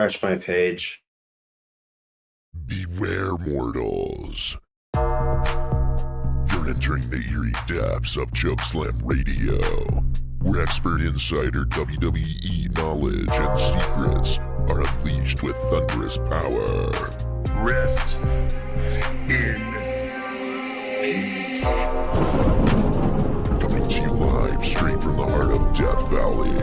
Refresh my page. Beware, mortals. You're entering the eerie depths of Chokeslam Radio, where expert insider WWE knowledge and secrets are unleashed with thunderous power. Rest in peace. Coming to you live straight from the heart of Death Valley.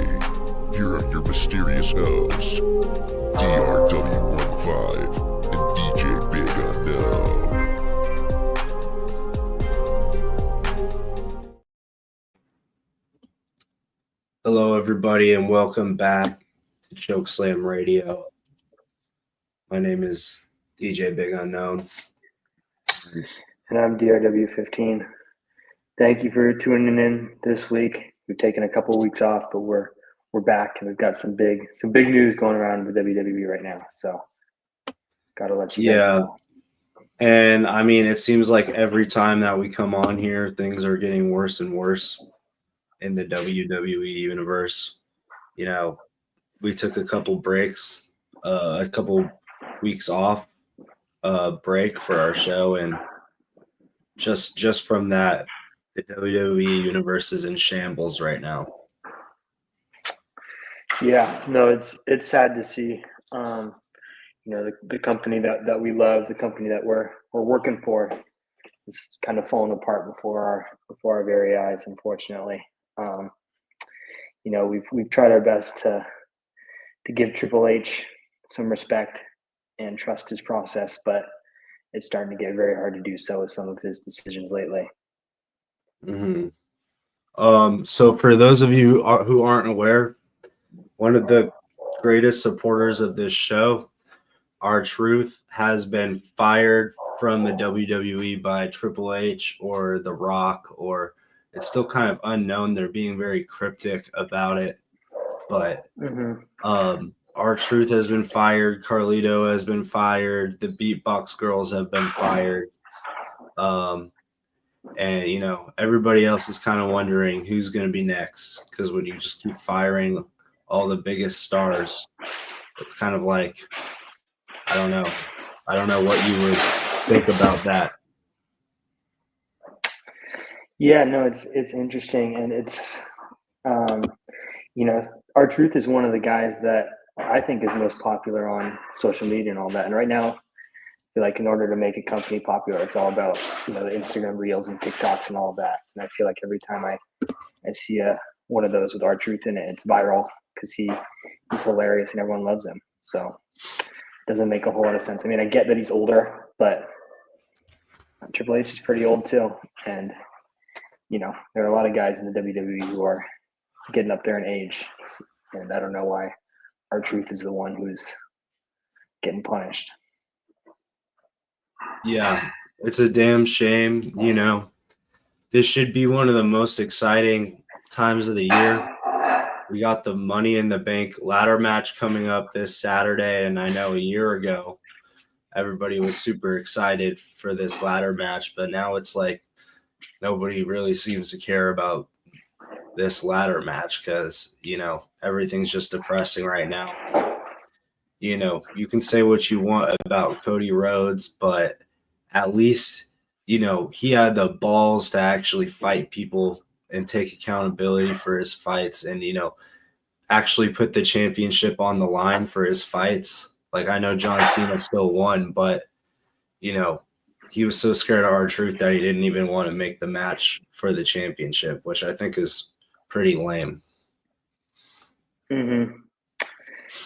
Here are your mysterious hosts, DRW15 and DJ Big Unknown. Hello, everybody, and welcome back to Chokeslam Radio. My name is DJ Big Unknown. And I'm DRW15. Thank you for tuning in this week. We've taken a couple of weeks off, but we're back, and we've got some big news going around in the WWE right now. So, gotta let you guys know. And I mean, it seems like every time that we come on here, things are getting worse and worse in the WWE universe. You know, we took a couple breaks, a couple weeks off break for our show, and just from that, the WWE universe is in shambles right now. Yeah, no, it's sad to see. The company that we love, the company that we're working for, is kind of falling apart before our very eyes, unfortunately. We've tried our best to give Triple H some respect and trust his process, but it's starting to get very hard to do so with some of his decisions lately. Mm-hmm. So for those of you who aren't aware, one of the greatest supporters of this show, R-Truth, has been fired from the WWE by Triple H or The Rock, or it's still kind of unknown. They're being very cryptic about it, but R-Truth has been fired. Carlito has been fired. The Beatbox Girls have been fired. And, you know, everybody else is kind of wondering who's going to be next, because when you just keep firing all the biggest stars, it's kind of like, I don't know what you would think about that. Yeah, no, it's interesting, and it's R-Truth is one of the guys that I think is most popular on social media and all that. And right now, I feel like in order to make a company popular, it's all about the Instagram Reels and TikToks and all that. And I feel like every time I see one of those with R-Truth in it, it's viral because he's hilarious and everyone loves him. So it doesn't make a whole lot of sense. I mean, I get that he's older, but Triple H is pretty old too. And, there are a lot of guys in the WWE who are getting up there in age. And I don't know why R-Truth is the one who's getting punished. Yeah, it's a damn shame. This should be one of the most exciting times of the year. We got the Money in the Bank ladder match coming up this Saturday, and I know a year ago everybody was super excited for this ladder match, but now it's like nobody really seems to care about this ladder match because, everything's just depressing right now. You can say what you want about Cody Rhodes, but at least, he had the balls to actually fight people and take accountability for his fights and, actually put the championship on the line for his fights. Like, I know John Cena still won, but, he was so scared of R-Truth that he didn't even want to make the match for the championship, which I think is pretty lame. Mm-hmm.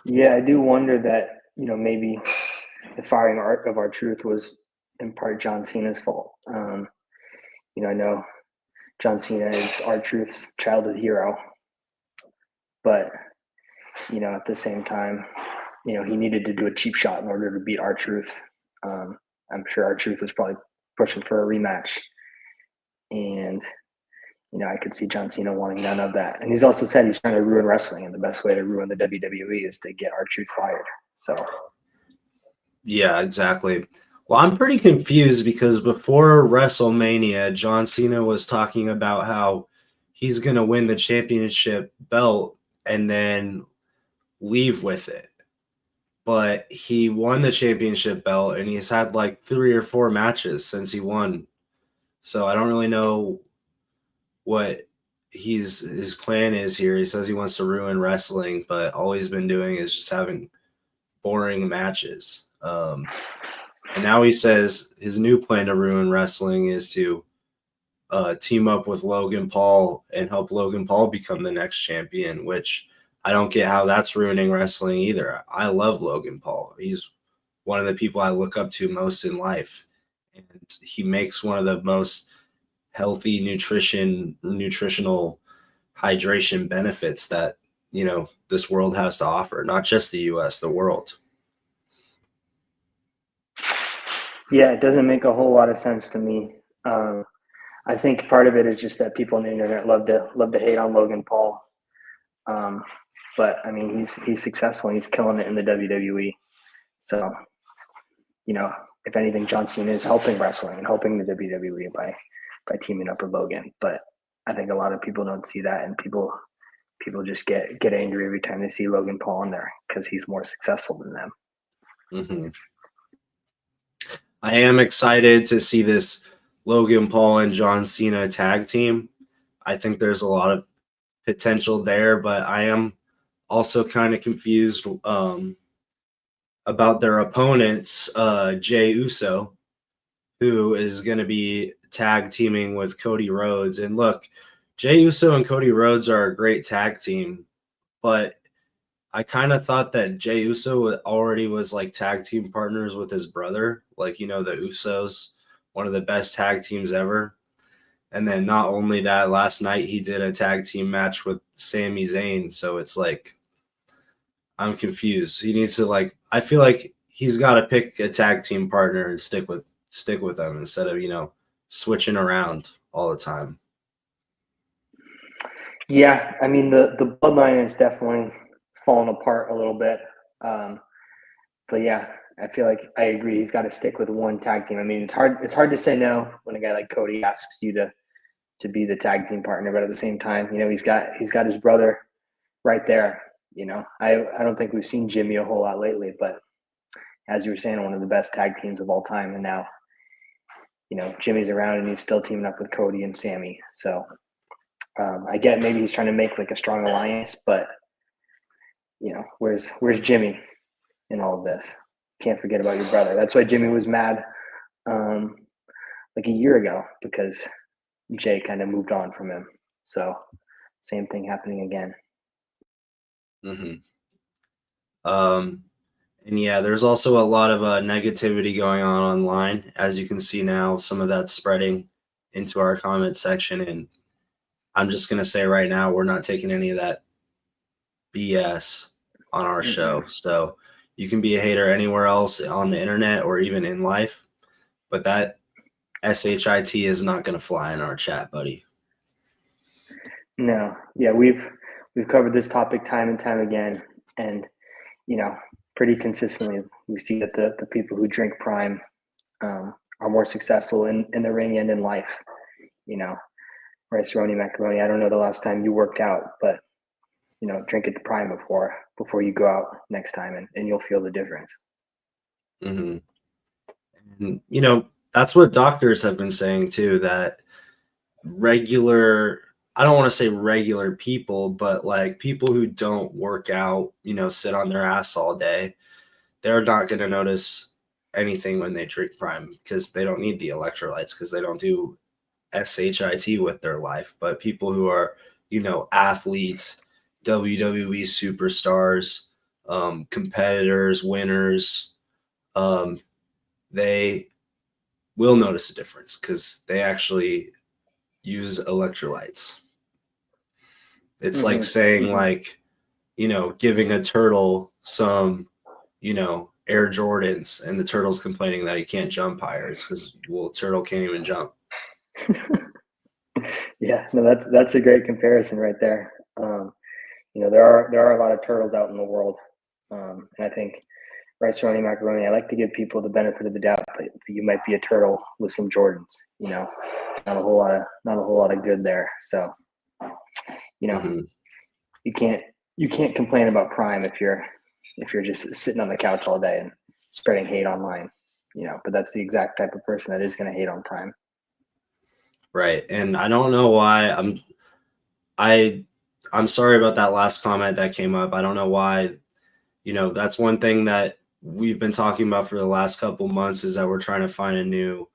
Yeah, I do wonder that, maybe the firing of R-Truth was in part John Cena's fault. I know John Cena is R-Truth's childhood hero, but, at the same time, he needed to do a cheap shot in order to beat R-Truth. I'm sure R-Truth was probably pushing for a rematch. And, I could see John Cena wanting none of that. And he's also said he's trying to ruin wrestling, and the best way to ruin the WWE is to get R-Truth fired. So, yeah, exactly. Well, I'm pretty confused because before WrestleMania, John Cena was talking about how he's going to win the championship belt and then leave with it. but he won the championship belt and he's had like 3 or 4 matches since he won. So I don't really know what his plan is here. He says he wants to ruin wrestling, but all he's been doing is just having boring matches. And now he says his new plan to ruin wrestling is to team up with Logan Paul and help Logan Paul become the next champion, which I don't get how that's ruining wrestling either. I love Logan Paul. He's one of the people I look up to most in life. And he makes one of the most healthy nutritional hydration benefits that, this world has to offer, not just the US, the world. Yeah, it doesn't make a whole lot of sense to me. I think part of it is just that people on the internet love to hate on Logan Paul. But I mean, he's successful and he's killing it in the WWE. So, if anything, John Cena is helping wrestling and helping the WWE by teaming up with Logan. But I think a lot of people don't see that, and people just get angry every time they see Logan Paul in there because he's more successful than them. Mm-hmm. I am excited to see this Logan Paul and John Cena tag team. I think there's a lot of potential there, but I am also kind of confused about their opponents, Jey Uso, who is going to be tag teaming with Cody Rhodes. And look, Jey Uso and Cody Rhodes are a great tag team, but I kind of thought that Jey Uso already was like tag team partners with his brother, like, the Usos, one of the best tag teams ever. And then not only that, last night he did a tag team match with Sami Zayn. So it's like, I'm confused. He needs to I feel like he's got to pick a tag team partner and stick with them instead of, switching around all the time. Yeah, I mean the bloodline is definitely fallen apart a little bit. But yeah, I feel like I agree. He's got to stick with one tag team. I mean, it's hard to say no when a guy like Cody asks you to be the tag team partner, but at the same time, he's got his brother right there. I don't think we've seen Jimmy a whole lot lately, but as you were saying, one of the best tag teams of all time, and now Jimmy's around and he's still teaming up with Cody and Sammy. So I get maybe he's trying to make like a strong alliance, but where's Jimmy in all of this? Can't forget about your brother. That's why Jimmy was mad like a year ago, because Jay kind of moved on from him. So same thing happening again. Mm-hmm. And yeah, there's also a lot of negativity going on online. As you can see now, some of that's spreading into our comment section. And I'm just going to say right now, we're not taking any of that BS on our show. So you can be a hater anywhere else on the internet or even in life, but that SHIT is not going to fly in our chat, buddy. No. Yeah, we've covered this topic time and time again. And, pretty consistently, we see that the people who drink Prime are more successful in the ring and in life. Rice Roni Macaroni, I don't know the last time you worked out, but, drink it to Prime before you go out next time, and you'll feel the difference. Mm-hmm. And, that's what doctors have been saying too, that I don't want to say regular people, but like people who don't work out, sit on their ass all day, they're not going to notice anything when they drink Prime because they don't need the electrolytes because they don't do SHIT with their life. But people who are, athletes, WWE superstars, competitors, winners, they will notice a difference because they actually use electrolytes. It's like saying giving a turtle some, Air Jordans and the turtle's complaining that he can't jump higher. It's because, turtle can't even jump. Yeah, no, that's a great comparison right there. There are a lot of turtles out in the world. And I think Rice Roni Macaroni, I like to give people the benefit of the doubt, but you might be a turtle with some Jordans, not a whole lot of good there. So, you can't complain about Prime if you're if you're just sitting on the couch all day and spreading hate online, but that's the exact type of person that is going to hate on Prime. Right. And I don't know why I'm sorry about that last comment that came up. I don't know why, that's one thing that we've been talking about for the last couple months is that we're trying to find a new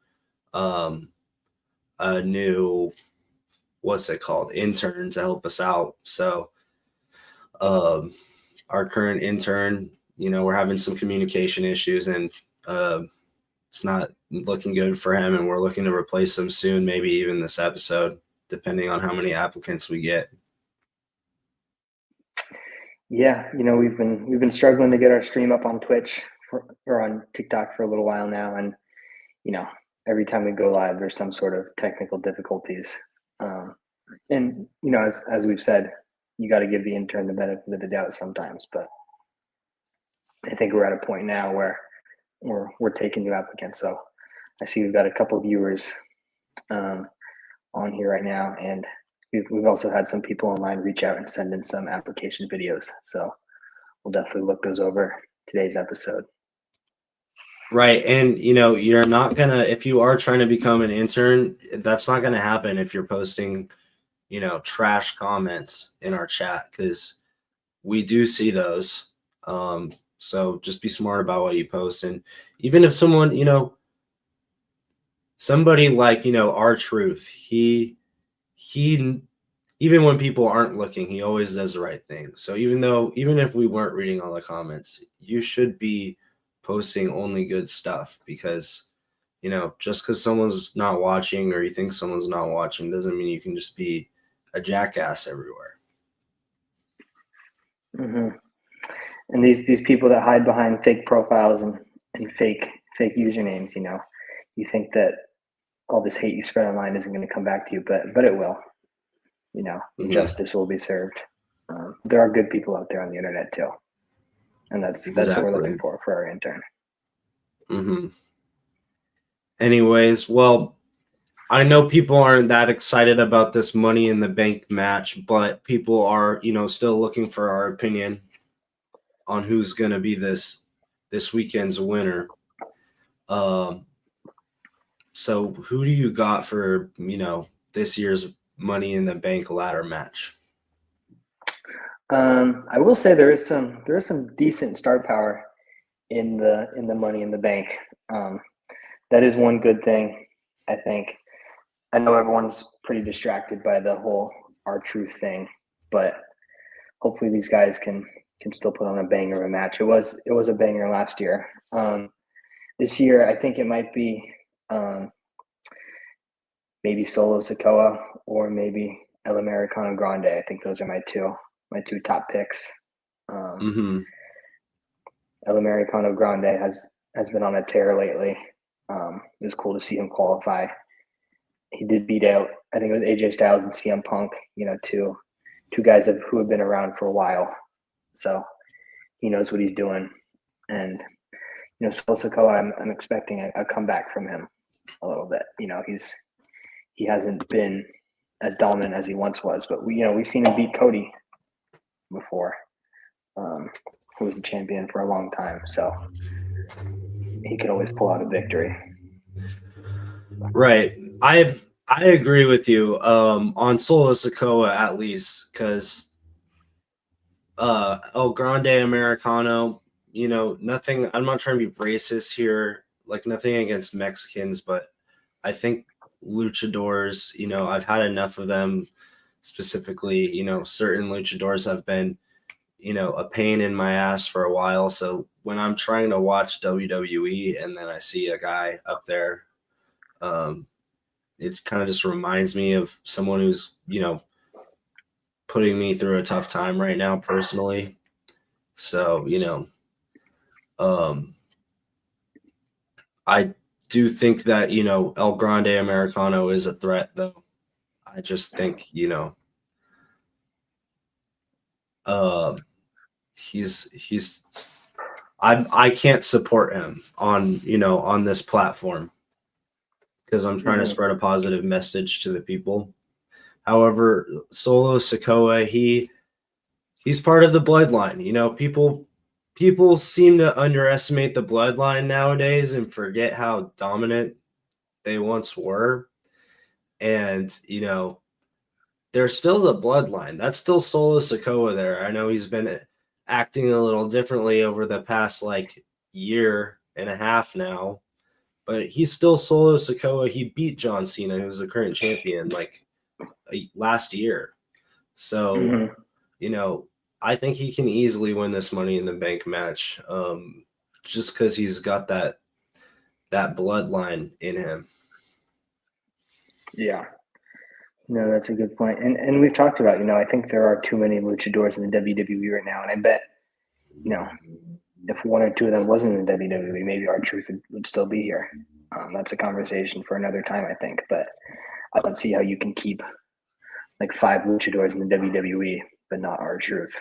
what's it called, intern to help us out. So our current intern, we're having some communication issues, and it's not looking good for him, and we're looking to replace him soon, maybe even this episode, depending on how many applicants we get. Yeah, we've been struggling to get our stream up on Twitch or on TikTok for a little while now, and every time we go live, there's some sort of technical difficulties. And as we've said, you got to give the intern the benefit of the doubt sometimes. But I think we're at a point now where we're taking new applicants. So I see we've got a couple of viewers on here right now, and we've also had some people online reach out and send in some application videos. So we'll definitely look those over today's episode. Right. And, you're not going to, if you are trying to become an intern, that's not going to happen if you're posting, trash comments in our chat, because we do see those. So just be smart about what you post. And even if someone, somebody like, R-Truth, he even when people aren't looking, he always does the right thing. So even if we weren't reading all the comments, you should be posting only good stuff, because just because someone's not watching or you think someone's not watching doesn't mean you can just be a jackass everywhere. Mm-hmm. And these people that hide behind fake profiles and fake usernames, you think that all this hate you spread online isn't going to come back to you, but it will. Mm-hmm. Justice will be served. There are good people out there on the internet too, and that's what we're looking for our intern. Mm-hmm. Anyways, well, I know people aren't that excited about this Money in the Bank match, but people are, still looking for our opinion on who's going to be this weekend's winner. So who do you got for, this year's Money in the Bank ladder match? I will say there is some decent star power in the Money in the Bank. That is one good thing, I think. I know everyone's pretty distracted by the whole R-Truth thing, but hopefully these guys can still put on a banger of a match. It was a banger last year. This year, I think it might be maybe Solo Sikoa or maybe El Americano Grande. I think those are my two top picks. Mm-hmm. El Americano Grande has been on a tear lately. It was cool to see him qualify. He did beat out, I think it was AJ Styles and CM Punk, two guys who have been around for a while. So he knows what he's doing. And, Solo Sikoa, I'm expecting a comeback from him a little bit. He hasn't been as dominant as he once was, but we've seen him beat Cody before, who was the champion for a long time. So he could always pull out a victory. Right. I agree with you on Solo Sikoa, at least, because El Grande Americano, nothing, I'm not trying to be racist here, like nothing against Mexicans, but I think luchadors, I've had enough of them. Specifically, certain luchadors have been, a pain in my ass for a while. So when I'm trying to watch WWE and then I see a guy up there, it kind of just reminds me of someone who's, putting me through a tough time right now personally. So, I do think that, El Grande Americano is a threat, though. I just think, I can't support him on this platform because I'm trying to spread a positive message to the people. However, Solo Sikoa, he's part of the bloodline. People people seem to underestimate the bloodline nowadays and forget how dominant they once were. And, they're still the bloodline. That's still Solo Sikoa there. I know he's been acting a little differently over the past like year and a half now, but he's still Solo Sikoa. He beat John Cena, who's the current champion, like last year. So, Mhm. I think he can easily win this Money in the Bank match, just because he's got that bloodline in him. Yeah. No, that's a good point. And we've talked about, I think there are too many luchadors in the WWE right now. And I bet, if one or two of them wasn't in the WWE, maybe R-Truth would still be here. That's a conversation for another time, I think. But I don't see how you can keep like 5 luchadors in the WWE, but not R-Truth.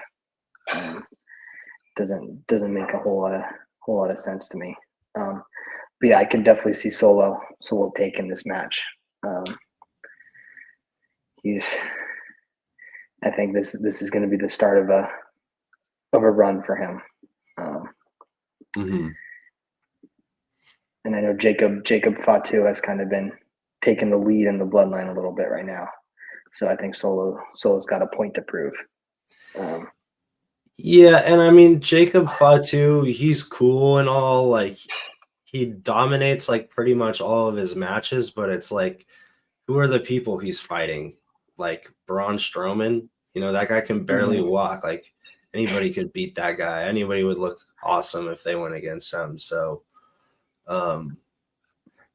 Doesn't make a whole lot of sense to me. But yeah, I can definitely see Solo taking this match. I think this is going to be the start of a run for him. Mm-hmm. And I know Jacob Fatu has kind of been taking the lead in the bloodline a little bit right now. So I think Solo's got a point to prove. Yeah, and I mean Jacob Fatu, he's cool and all, like he dominates like pretty much all of his matches, but it's like, who are the people he's fighting? Like Braun Strowman, that guy can barely walk. Like anybody could beat that guy. Anybody would look awesome if they went against him. So,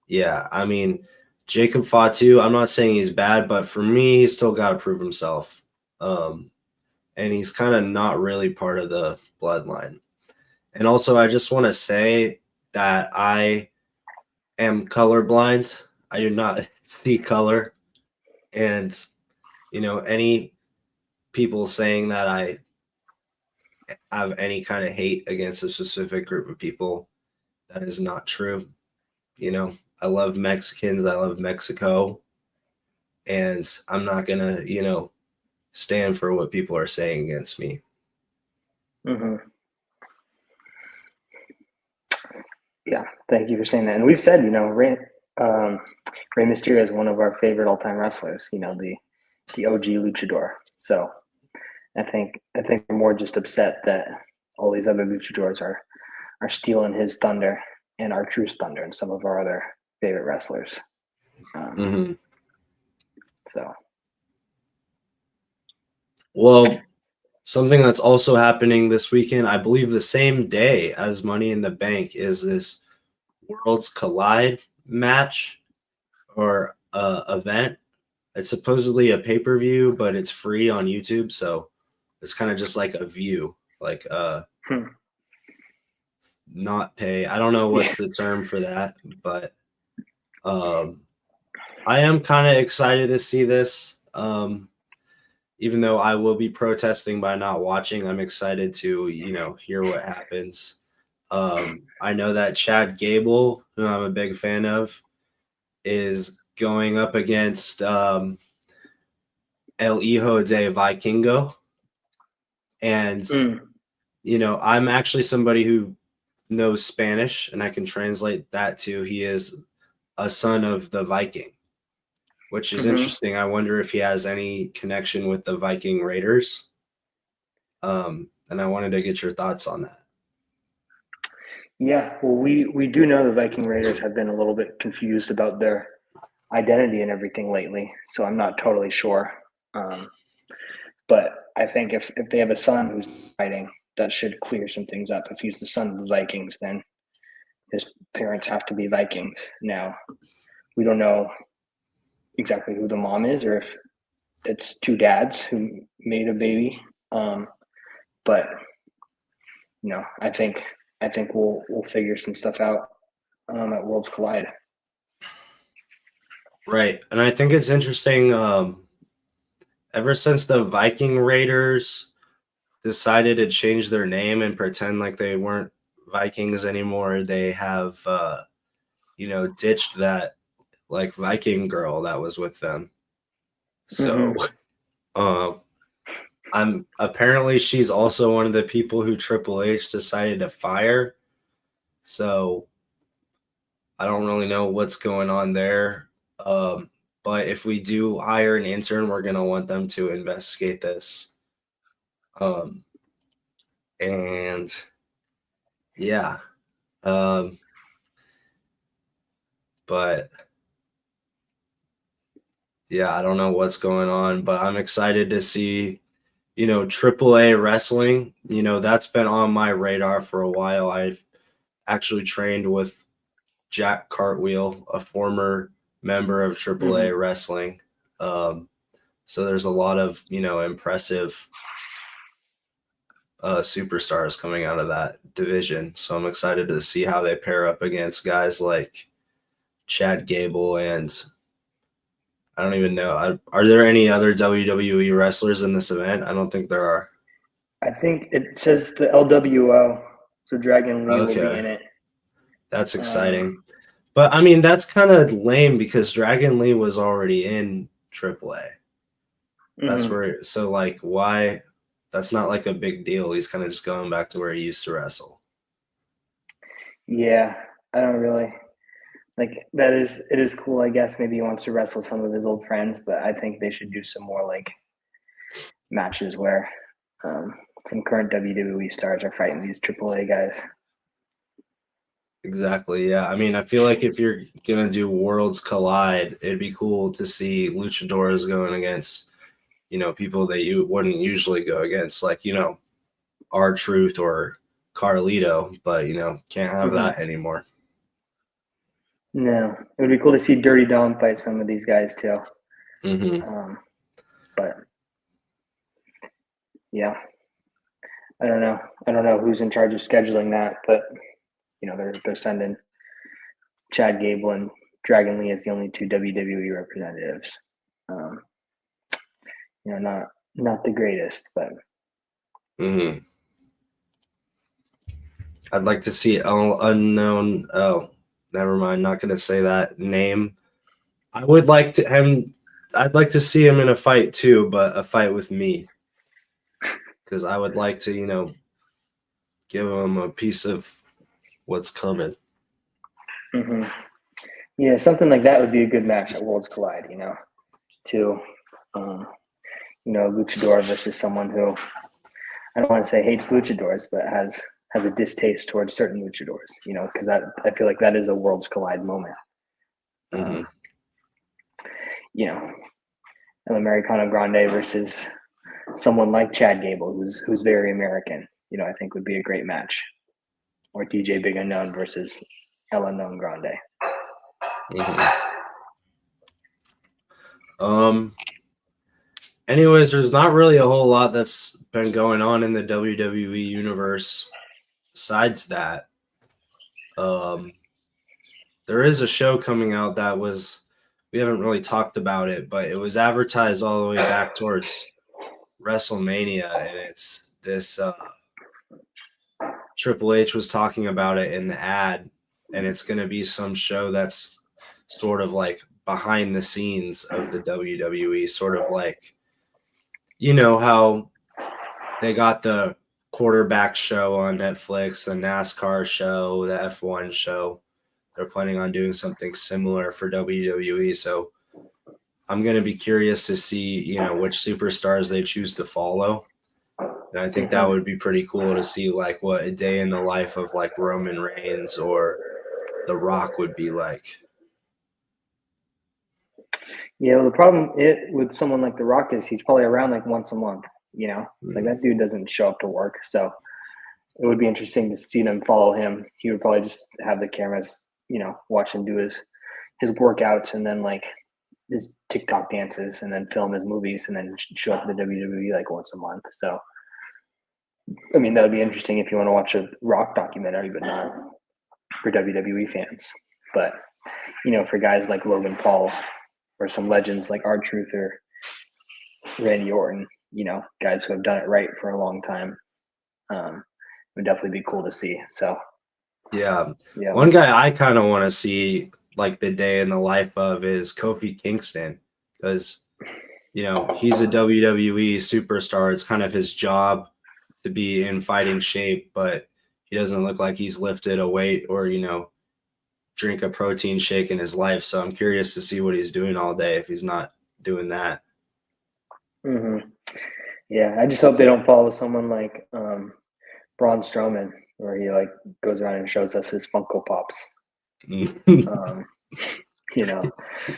yeah, I mean, Jacob Fatu, I'm not saying he's bad, but for me, he's still got to prove himself. And he's kind of not really part of the bloodline. And also, I just want to say that I am colorblind. I do not see color. And, any people saying that I have any kind of hate against a specific group of people, that is not true. I love Mexicans. I love Mexico. And I'm not going to, stand for what people are saying against me. Mm-hmm. Yeah, thank you for saying that. And we've said, Rey Mysterio is one of our favorite all-time wrestlers. The OG luchador. So I think we're more just upset that all these other luchadors are stealing his thunder and our Truth's thunder and some of our other favorite wrestlers. So, well, something that's also happening this weekend, I believe the same day as Money in the Bank, is this Worlds Collide match or event. It's supposedly a pay-per-view, but it's free on YouTube, so it's kind of just like a view, like not pay. I don't know what's the term for that, but I am kind of excited to see this. Even though I will be protesting by not watching, I'm excited to, hear what happens. I know that Chad Gable, who I'm a big fan of, is going up against El Hijo de Vikingo. And, I'm actually somebody who knows Spanish, and I can translate that to he is a son of the Viking, which is interesting. I wonder if he has any connection with the Viking Raiders. And I wanted to get your thoughts on that. Yeah, well, we do know the Viking Raiders have been a little bit confused about their identity and everything lately, so I'm not totally sure. But I think if they have a son who's fighting, that should clear some things up. If he's the son of the Vikings, then his parents have to be Vikings. Now, we don't know exactly who the mom is or if it's 2 dads who made a baby. But I think we'll figure some stuff out at Worlds Collide. Right. And I think it's interesting. Ever since the Viking Raiders decided to change their name and pretend like they weren't Vikings anymore, they have, ditched that like Viking girl that was with them. So, Apparently she's also one of the people who Triple H decided to fire. So I don't really know what's going on there. But if we do hire an intern, we're gonna want them to investigate this. And yeah. But yeah, I don't know what's going on, but I'm excited to see, AAA wrestling. That's been on my radar for a while. I've actually trained with Jack Cartwheel, a former member of AAA wrestling. So there's a lot of, impressive superstars coming out of that division. So I'm excited to see how they pair up against guys like Chad Gable and I don't even know. Are there any other WWE wrestlers in this event? I don't think there are. I think it says the LWO, so Dragon Lee will be Okay. in it. That's exciting. But I mean, that's kind of lame because Dragon Lee was already in AAA. That's where, so like, why? That's not like a big deal. He's kind of just going back to where he used to wrestle. Yeah, I don't really like that. It is cool, I guess. Maybe he wants to wrestle some of his old friends, but I think they should do some more like matches where some current WWE stars are fighting these AAA guys. Exactly. Yeah. I mean, I feel like if you're gonna do Worlds Collide, it'd be cool to see luchadors going against, people that you wouldn't usually go against, like, R-Truth or Carlito, but can't have that anymore. No, it would be cool to see Dirty Dom fight some of these guys too. But yeah, I don't know. I don't know who's in charge of scheduling that, but they're sending Chad Gable and Dragon Lee as the only two WWE representatives. Not the greatest, but I'd like to see unknown. Oh, never mind. Not going to say that name. I'd like to see him in a fight too, but a fight with me, because I would like to, give him a piece of what's coming. Yeah, something like that would be a good match at Worlds Collide. To luchador versus someone who I don't want to say hates luchadors, but has a distaste towards certain luchadors. Because I feel like that is a Worlds Collide moment. El Americano Grande versus someone like Chad Gable, who's very American. I think would be a great match. Or DJ Big Unknown versus El Unknown Grande. Anyways, there's not really a whole lot that's been going on in the WWE universe besides that. There is a show coming out that we haven't really talked about it, but it was advertised all the way back towards WrestleMania, and it's this Triple H was talking about it in the ad, and it's going to be some show that's sort of like behind the scenes of the WWE, sort of like, how they got the quarterback show on Netflix, the NASCAR show, the F1 show. They're planning on doing something similar for WWE. So I'm going to be curious to see, which superstars they choose to follow. And I think that would be pretty cool to see, like, what a day in the life of, like, Roman Reigns or The Rock would be like. Yeah, well, the problem with someone like The Rock is he's probably around like once a month. Like that dude doesn't show up to work, so it would be interesting to see them follow him. He would probably just have the cameras, watch him do his workouts and then like his TikTok dances and then film his movies and then show up at the WWE like once a month. So, I mean, that would be interesting if you want to watch a Rock documentary, but not for WWE fans. But, for guys like Logan Paul or some legends like R-Truth or Randy Orton, guys who have done it right for a long time, it would definitely be cool to see. So, yeah. One guy I kind of want to see like the day in the life of is Kofi Kingston, because you know, he's a WWE superstar. It's kind of his job to be in fighting shape, but he doesn't look like he's lifted a weight or, you know, drink a protein shake in his life. So I'm curious to see what he's doing all day if he's not doing that. Mm-hmm. Yeah, I just hope they don't follow someone like Braun Strowman, where he like goes around and shows us his Funko Pops. Um, you know,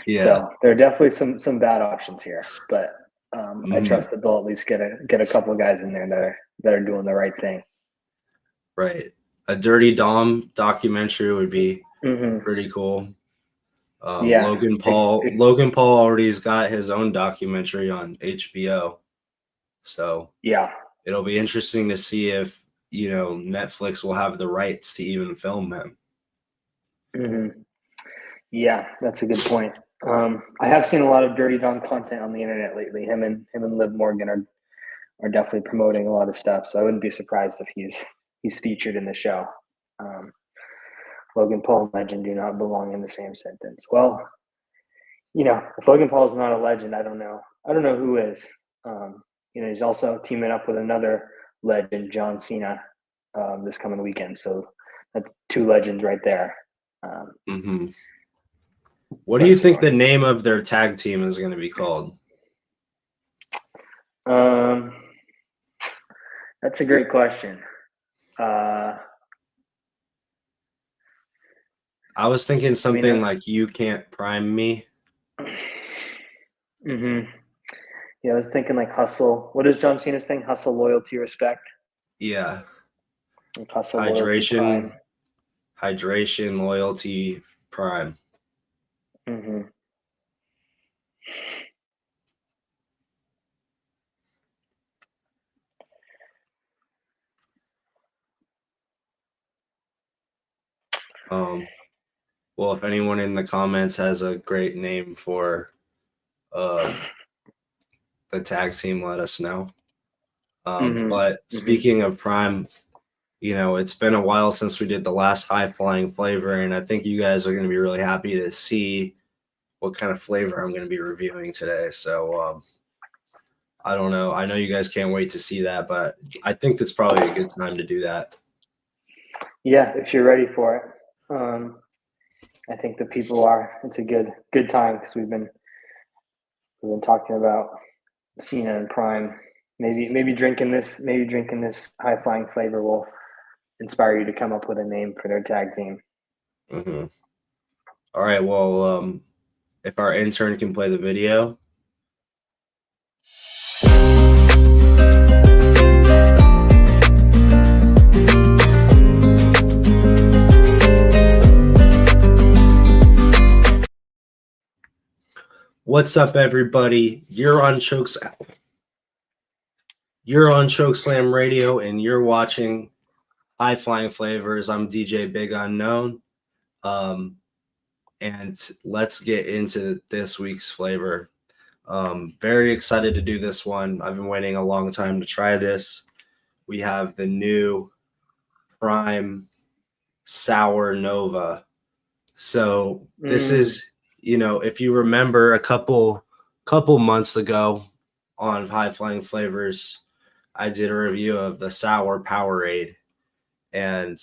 Yeah. so there are definitely some bad options here, but I trust that they'll at least get a couple of guys in there that are doing the right thing. Right. A Dirty Dom documentary would be Mm-hmm. pretty cool. Yeah, Logan Paul already's got his own documentary on HBO. So yeah. it'll be interesting to see if, you know, Netflix will have the rights to even film him. Mm-hmm. Yeah, that's a good point. I have seen a lot of Dirty Dom content on the internet lately. Him and Liv Morgan are definitely promoting a lot of stuff. So I wouldn't be surprised if he's featured in the show. Um, Logan Paul and legend do not belong in the same sentence. Well, if Logan Paul is not a legend, I don't know. I don't know who is. He's also teaming up with another legend, John Cena, this coming weekend. So that's two legends right there. Mm-hmm. What do you think the name of their tag team is going to be called? That's a great question. I was thinking something like "You Can't Prime Me." Mm-hmm. Yeah, I was thinking like hustle. What is John Cena's thing? Hustle, loyalty, respect. Yeah. Like hustle, loyalty, prime. Hydration, loyalty, prime. Mm-hmm. Well, if anyone in the comments has a great name for the tag team, let us know. But speaking of prime, you know, it's been a while since we did the last high flying flavor, and I think you guys are going to be really happy to see what kind of flavor I'm going to be reviewing today. So I don't know. I know you guys can't wait to see that, but I think it's probably a good time to do that. Yeah, if you're ready for it. I think the people are. It's a good time because we've been talking about Cena and Prime. Maybe drinking this high flying flavor will inspire you to come up with a name for their tag team. Mm-hmm. All right. Well, if our intern can play the video. What's up, everybody? You're on Chokeslam Radio, and you're watching High Flying Flavors. I'm DJ Big Unknown. And let's get into this week's flavor. Very excited to do this one. I've been waiting a long time to try this. We have the new Prime Sour Nova. So this is, you know, if you remember a couple months ago on High Flying Flavors, I did a review of the Sour Powerade, and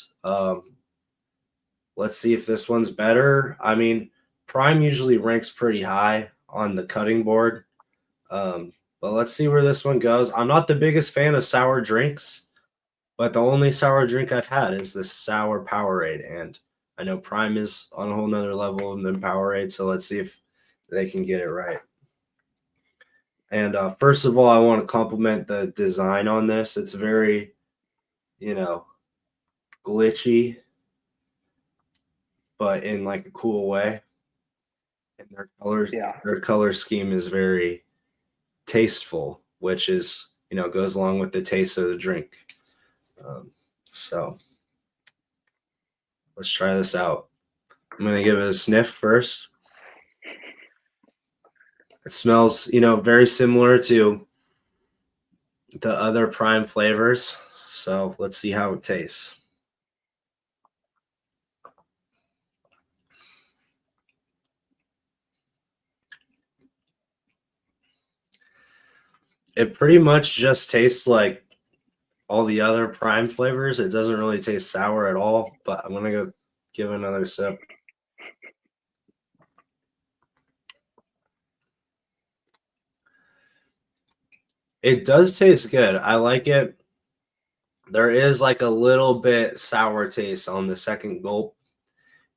let's see if this one's better. I mean, Prime usually ranks pretty high on the cutting board, but let's see where this one goes. I'm not the biggest fan of sour drinks, but the only sour drink I've had is this Sour Powerade, and I know Prime is on a whole nother level than Powerade, so let's see if they can get it right. And first of all, I want to compliment the design on this. It's very, you know, glitchy, but in like a cool way. And their color scheme is very tasteful, which is, you know, goes along with the taste of the drink. So let's try this out. I'm going to give it a sniff first. It smells, you know, very similar to the other Prime flavors. So let's see how it tastes. It pretty much just tastes like all the other Prime flavors. It doesn't really taste sour at all, but I'm gonna go give it another sip. It does taste good. I like it. There is like a little bit sour taste on the second gulp,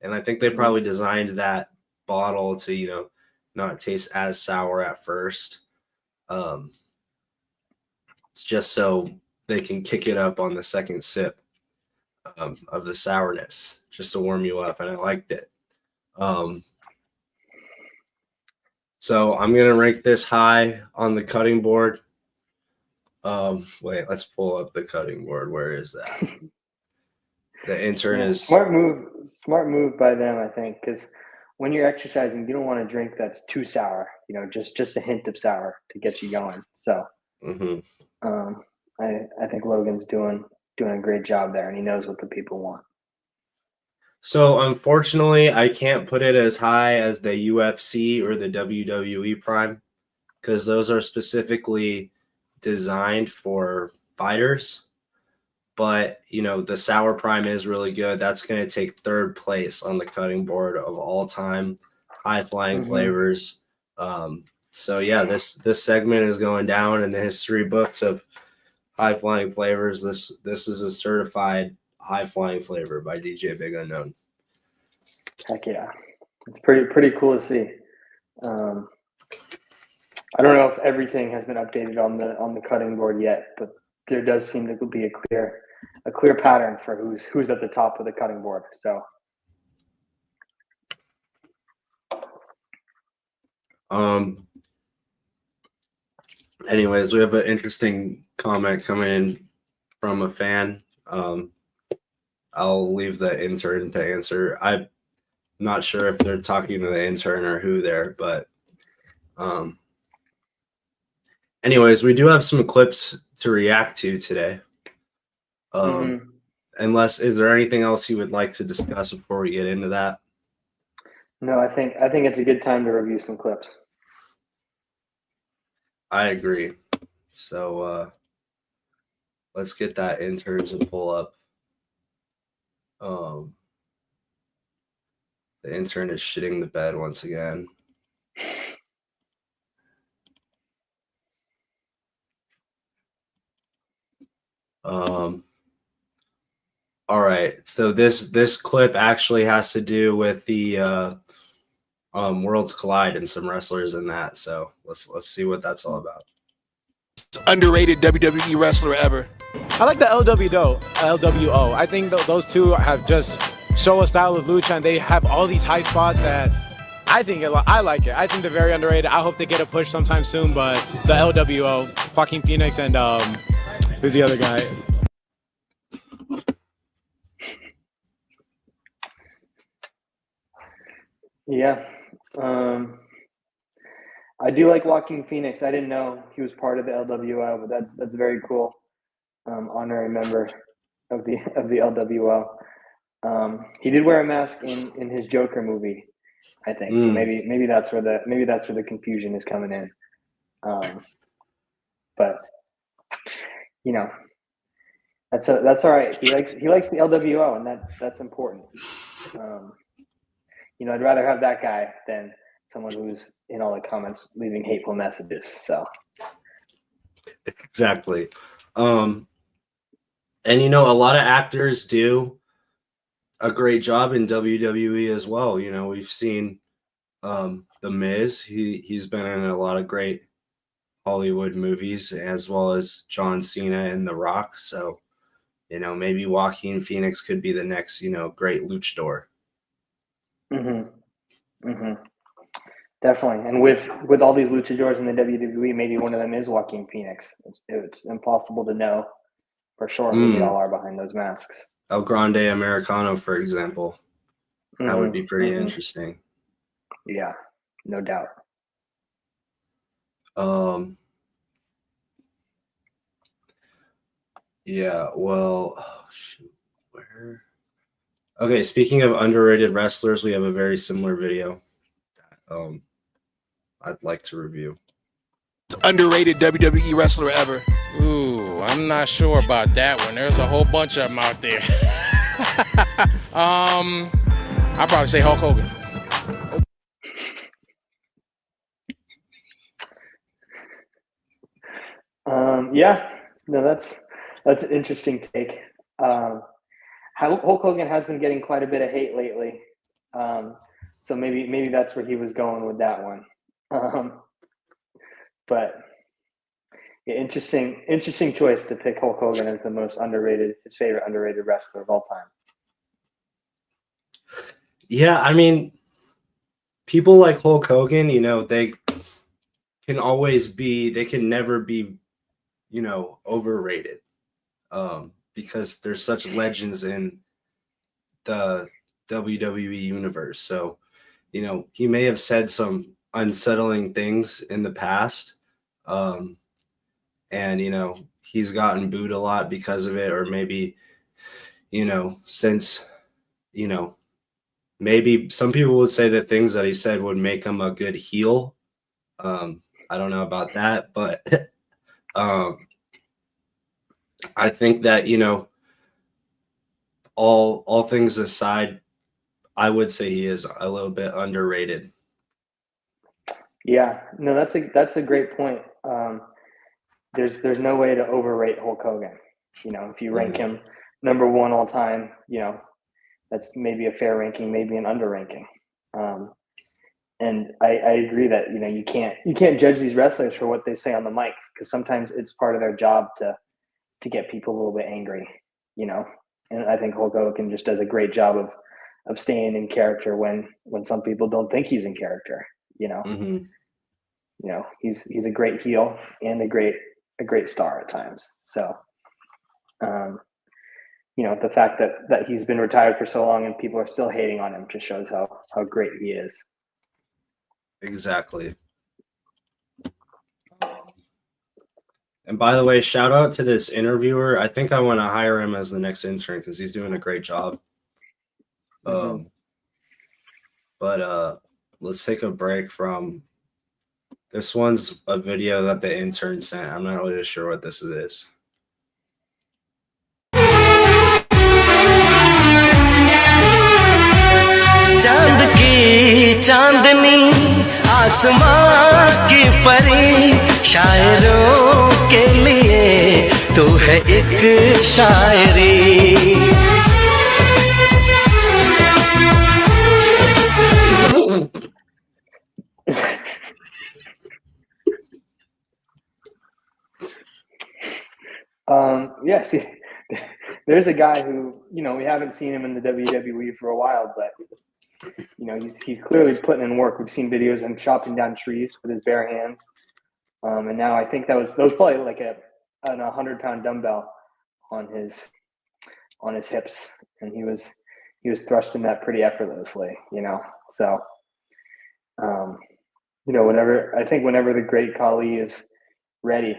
and I think they probably designed that bottle to, not taste as sour at first. It's just so they can kick it up on the second sip of the sourness, just to warm you up, and I liked it. So I'm gonna rank this high on the cutting board. Wait, let's pull up the cutting board. Where is that? The intern is smart move by them, I think, because when you're exercising, you don't want to drink that's too sour. Just a hint of sour to get you going. So, I think Logan's doing a great job there, and he knows what the people want. So unfortunately, I can't put it as high as the UFC or the WWE Prime, because those are specifically designed for fighters. But, the Sour Prime is really good. That's going to take third place on the cutting board of all time high-flying flavors. So, yeah, this segment is going down in the history books of high-flying flavors. This is a certified high-flying flavor by DJ Big Unknown. Heck yeah. It's pretty cool to see. I don't know if everything has been updated on the cutting board yet, but there does seem to be a clear pattern for who's at the top of the cutting board. So, anyways, we have an interesting comment coming in from a fan. I'll leave the intern to answer. I'm not sure if they're talking to the intern or who there, but anyways, we do have some clips to react to today. Unless, is there anything else you would like to discuss before we get into that? No, I think it's a good time to review some clips. I agree. So let's get that intern to pull up. The intern is shitting the bed once again. All right. So this clip actually has to do with the Worlds Collide and some wrestlers in that. So let's see what that's all about. Underrated WWE wrestler ever. I like the LWO. I think those two have just show a style of lucha, and they have all these high spots that I like it. I think they're very underrated. I hope they get a push sometime soon. But the LWO, Joaquin Phoenix, and who's the other guy? Yeah. I do like Joaquin Phoenix. I didn't know he was part of the LWO, but that's very cool. Honorary member of the LWO. He did wear a mask in his Joker movie, I think. So maybe that's where the confusion is coming in. But that's all right. He likes the LWO, and that's important. I'd rather have that guy than someone who's in all the comments leaving hateful messages. So exactly. And a lot of actors do a great job in WWE as well. We've seen The Miz. He's been in a lot of great Hollywood movies, as well as John Cena and The Rock. So, maybe Joaquin Phoenix could be the next, great luchador. Definitely. And with all these luchadors in the WWE, maybe one of them is Joaquin Phoenix. It's impossible to know for sure who they all are behind those masks. El Grande Americano, for example. That would be pretty interesting. Yeah, no doubt. Yeah, well, where? Okay, speaking of underrated wrestlers, we have a very similar video that I'd like to review. Underrated WWE wrestler ever. Ooh, I'm not sure about that one. There's a whole bunch of them out there. I'd probably say Hulk Hogan. Yeah, no, that's an interesting take. Hulk Hogan has been getting quite a bit of hate lately, so maybe that's where he was going with that one. But yeah, interesting choice to pick Hulk Hogan as the most underrated, his favorite underrated wrestler of all time. Yeah, I mean, people like Hulk Hogan, they can never be, overrated, because there's such legends in the WWE universe. So, he may have said some unsettling things in the past, and he's gotten booed a lot because of it, or maybe, since, maybe some people would say that things that he said would make him a good heel. I don't know about that, but I think that, all things aside, I would say he is a little bit underrated. Yeah, no, that's a great point. There's no way to overrate Hulk Hogan. If you rank him number one all time, that's maybe a fair ranking, maybe an under ranking. And I agree that you can't judge these wrestlers for what they say on the mic, because sometimes it's part of their job to get people a little bit angry, And I think Hulk Hogan just does a great job of staying in character when some people don't think he's in character. Mm-hmm. He's a great heel and a great star at times. So, the fact that he's been retired for so long and people are still hating on him just shows how great he is. Exactly. And by the way, shout out to this interviewer. I think I want to hire him as the next intern because he's doing a great job. Mm-hmm. But let's take a break from this. One's a video that the intern sent. I'm not really sure what this is. चांद की चांदनी आसमां की परी शायरों के लिए तू है एक शायरी Yeah, see, there's a guy who, we haven't seen him in the WWE for a while, but he's clearly putting in work. We've seen videos of him chopping down trees with his bare hands, and now I think that was probably like a 100-pound dumbbell on his hips, and he was thrusting that pretty effortlessly, So, whenever the great Khali is ready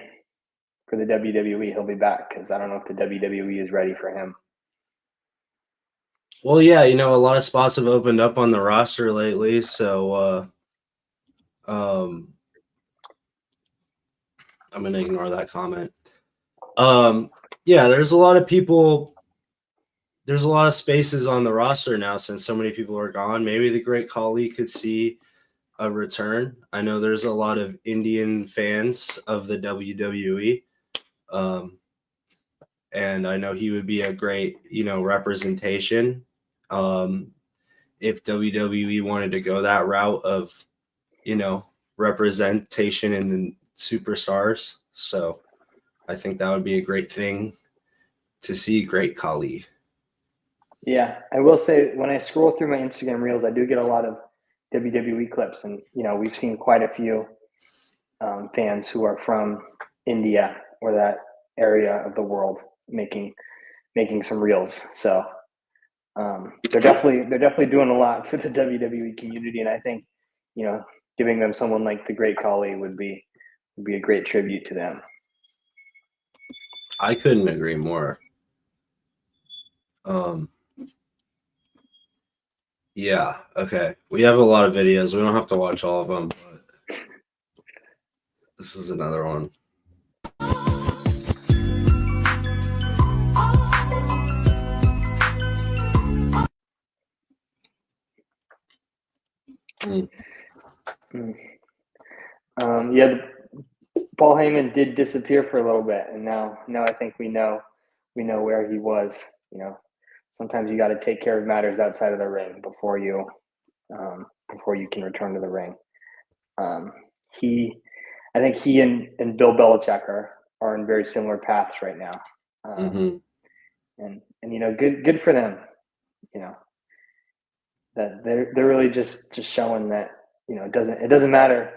for the WWE, he'll be back, because I don't know if the WWE is ready for him. Well, yeah, a lot of spots have opened up on the roster lately, so I'm gonna ignore that comment. Yeah, there's a lot of people. There's a lot of spaces on the roster now since so many people are gone. Maybe the Great Khali could see a return. I know there's a lot of Indian fans of the WWE. And I know he would be a great, representation. If WWE wanted to go that route of, representation in the superstars. So I think that would be a great thing to see Great Khali. Yeah, I will say when I scroll through my Instagram reels, I do get a lot of WWE clips, and we've seen quite a few fans who are from India or that area of the world making some reels. So they're definitely doing a lot for the WWE community, and I think giving them someone like the Great Khali would be a great tribute to them. I couldn't agree more. Yeah, okay. We have a lot of videos. We don't have to watch all of them. But This is another one. Yeah, Paul Heyman did disappear for a little bit, and now I think we know where he was. You know, sometimes you got to take care of matters outside of the ring before you can return to the ring. I think he and Bill Belichick are in very similar paths right now, and you know, good for them. You know, that they're really just showing that, you know, it doesn't matter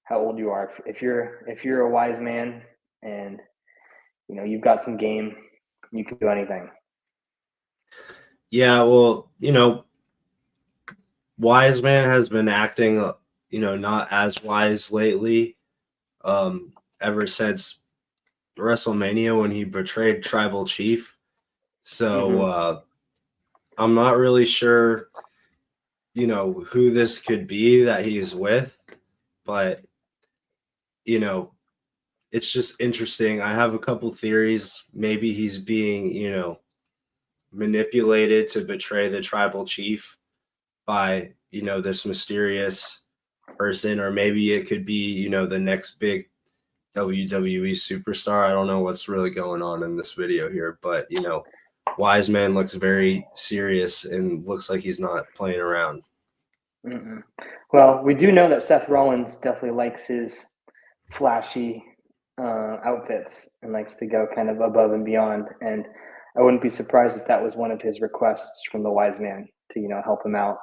how old you are. If you're a wise man and, you know, you've got some game, you can do anything. Yeah, well, you know, Wiseman has been acting, you know, not as wise lately. Ever since WrestleMania when he betrayed Tribal Chief. So I'm not really sure, you know, who this could be that he's with, but you know, it's just interesting. I have a couple theories. Maybe he's being, you know, manipulated to betray the Tribal Chief by, you know, this mysterious person, or maybe it could be, you know, the next big WWE superstar. I don't know what's really going on in this video here, but you know, Wiseman looks very serious and looks like he's not playing around. Well, we do know that Seth Rollins definitely likes his flashy outfits and likes to go kind of above and beyond. And I wouldn't be surprised if that was one of his requests from the wise man to, you know, help him out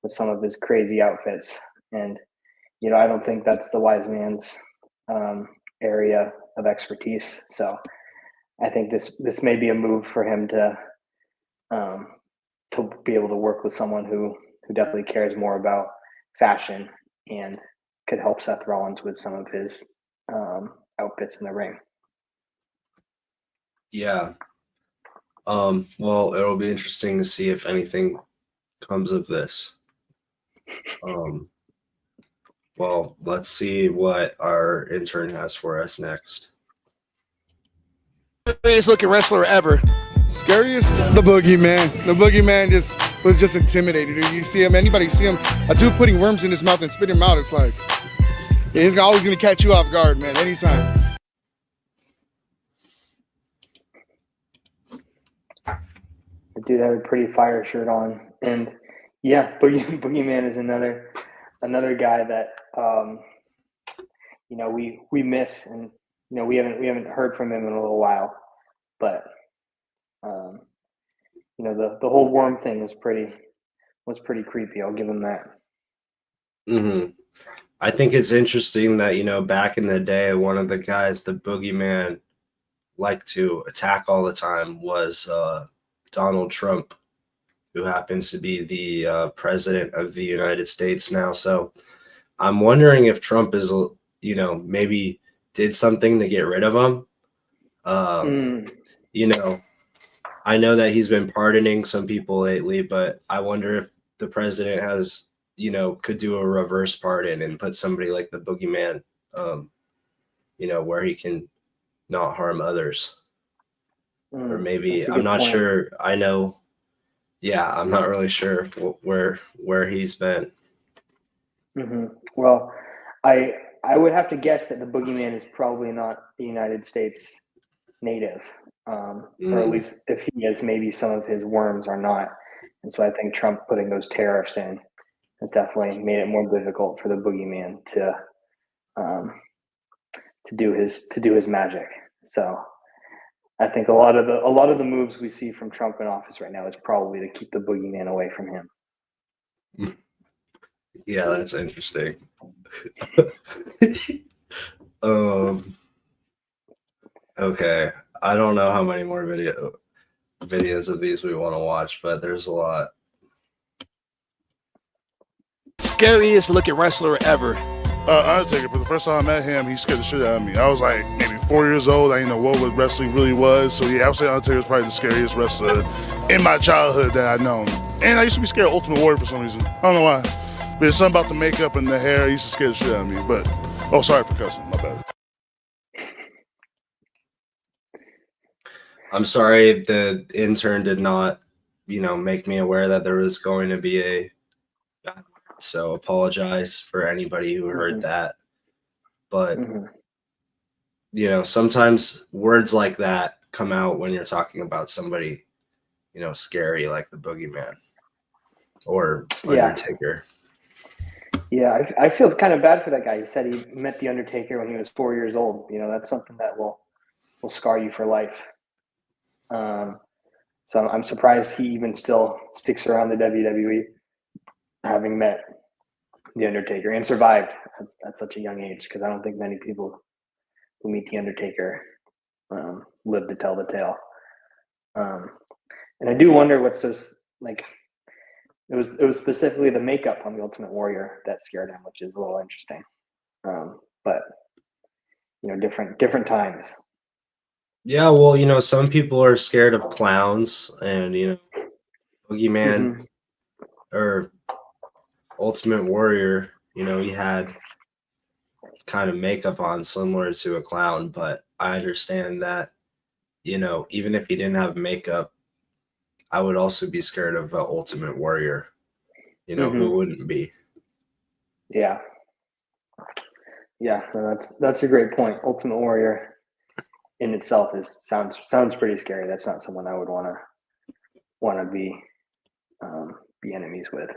with some of his crazy outfits. And, you know, I don't think that's the wise man's area of expertise. So I think this may be a move for him to be able to work with someone who definitely cares more about fashion and could help Seth Rollins with some of his outfits in the ring. Yeah. Well, it'll be interesting to see if anything comes of this. Well, let's see what our intern has for us next. Scariest looking wrestler ever. Scariest? The Boogeyman. The Boogeyman was just intimidated. You see him, anybody see him, a dude putting worms in his mouth and spitting them out, it's like, yeah, he's always going to catch you off guard, man, anytime. The dude had a pretty fire shirt on. And yeah, Boogeyman is another guy that, you know, we miss, and, you know, we haven't heard from him in a little while, but, you know, the whole worm thing was pretty creepy. I'll give him that. I think it's interesting that, you know, back in the day, one of the guys the Boogeyman liked to attack all the time was Donald Trump, who happens to be the president of the United States now. So I'm wondering if Trump is, you know, maybe did something to get rid of him. You know, I know that he's been pardoning some people lately, but I wonder if the president has, you know, could do a reverse pardon and put somebody like the Boogeyman, you know, where he can not harm others. Or maybe, I'm not sure. I know. Yeah, I'm not really sure where he's been. Well, I would have to guess that the Boogeyman is probably not a United States native, or at least if he is, maybe some of his worms are not. And so I think Trump putting those tariffs in has definitely made it more difficult for the Boogeyman to do his magic. So I think a lot of the moves we see from Trump in office right now is probably to keep the Boogeyman away from him. Yeah, that's interesting. Okay, I don't know how many more videos of these we want to watch, but there's a lot. Scariest looking wrestler ever. Undertaker, but the first time I met him, he scared the shit out of me. I was like maybe 4 years old. I didn't know what wrestling really was. So yeah, I would say Undertaker was probably the scariest wrestler in my childhood that I've known. And I used to be scared of Ultimate Warrior for some reason. I don't know why. But it's something about the makeup and the hair. He used to scare the shit out of me. But Oh, sorry for cussing. My bad. I'm sorry the intern did not, make me aware that there was going to be a bad word. So apologize for anybody who heard that. But, sometimes words like that come out when you're talking about somebody, scary like the boogeyman or Undertaker. Yeah, I feel kind of bad for that guy. He said he met the Undertaker when he was 4 years old. That's something that will scar you for life. So I'm surprised he even still sticks around the WWE, having met the Undertaker and survived at such a young age. Because I don't think many people who meet the Undertaker live to tell the tale. And I do wonder what's this like. It was specifically the makeup on the Ultimate Warrior that scared him, which is a little interesting. But different times. Yeah, well, some people are scared of clowns, and Boogeyman or Ultimate Warrior, he had kind of makeup on similar to a clown, but I understand that, even if he didn't have makeup, I would also be scared of Ultimate Warrior. Who wouldn't be? Yeah. Yeah, no, that's a great point. Ultimate Warrior in itself sounds pretty scary. That's not someone I would want to be enemies with.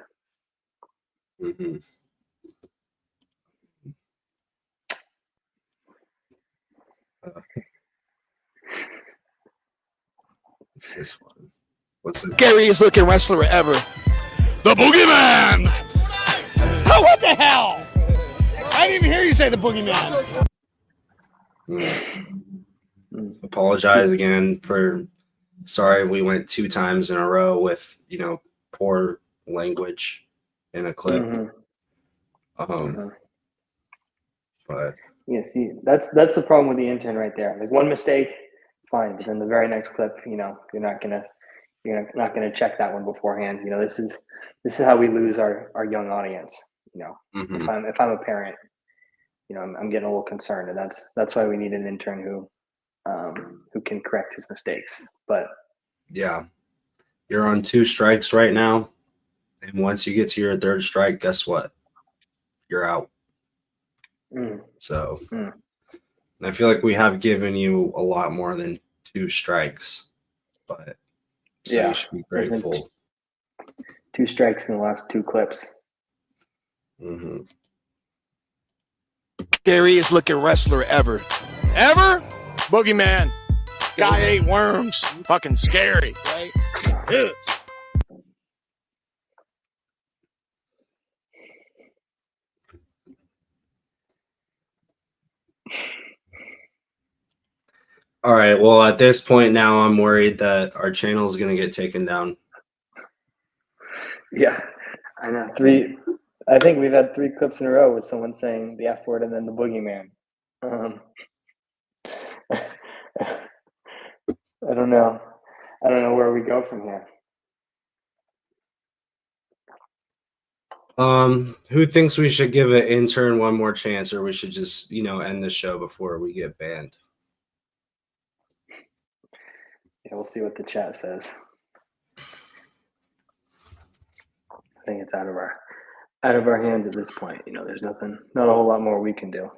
What's this one? What's the Scariest looking wrestler ever. The Boogeyman! Oh, what the hell? I didn't even hear you say the boogeyman. Apologize again for sorry we went 2 times in a row with poor language in a clip. But yeah, see, that's the problem with the intern right there. Like one mistake, fine, but then the very next clip, you're not gonna check that one beforehand. This is how we lose our young audience. If I'm a parent, I'm getting a little concerned, and that's why we need an intern who can correct his mistakes. But yeah, you're on 2 strikes right now, and once you get to your 3rd strike, guess what? You're out. So, and I feel like we have given you a lot more than 2 strikes, but you should be grateful. 2 strikes in the last 2 clips. Scariest looking wrestler ever. Ever? Boogeyman. Guy ate worms. Fucking scary, right? Ugh. All right. Well, at this point now, I'm worried that our channel is going to get taken down. Yeah, I know. I think we've had 3 clips in a row with someone saying the F word and then the boogeyman. I don't know. I don't know where we go from here. Who thinks we should give an intern one more chance, or we should just, end the show before we get banned? Yeah, we'll see what the chat says. I think it's out of our hands at this point. There's not a whole lot more we can do.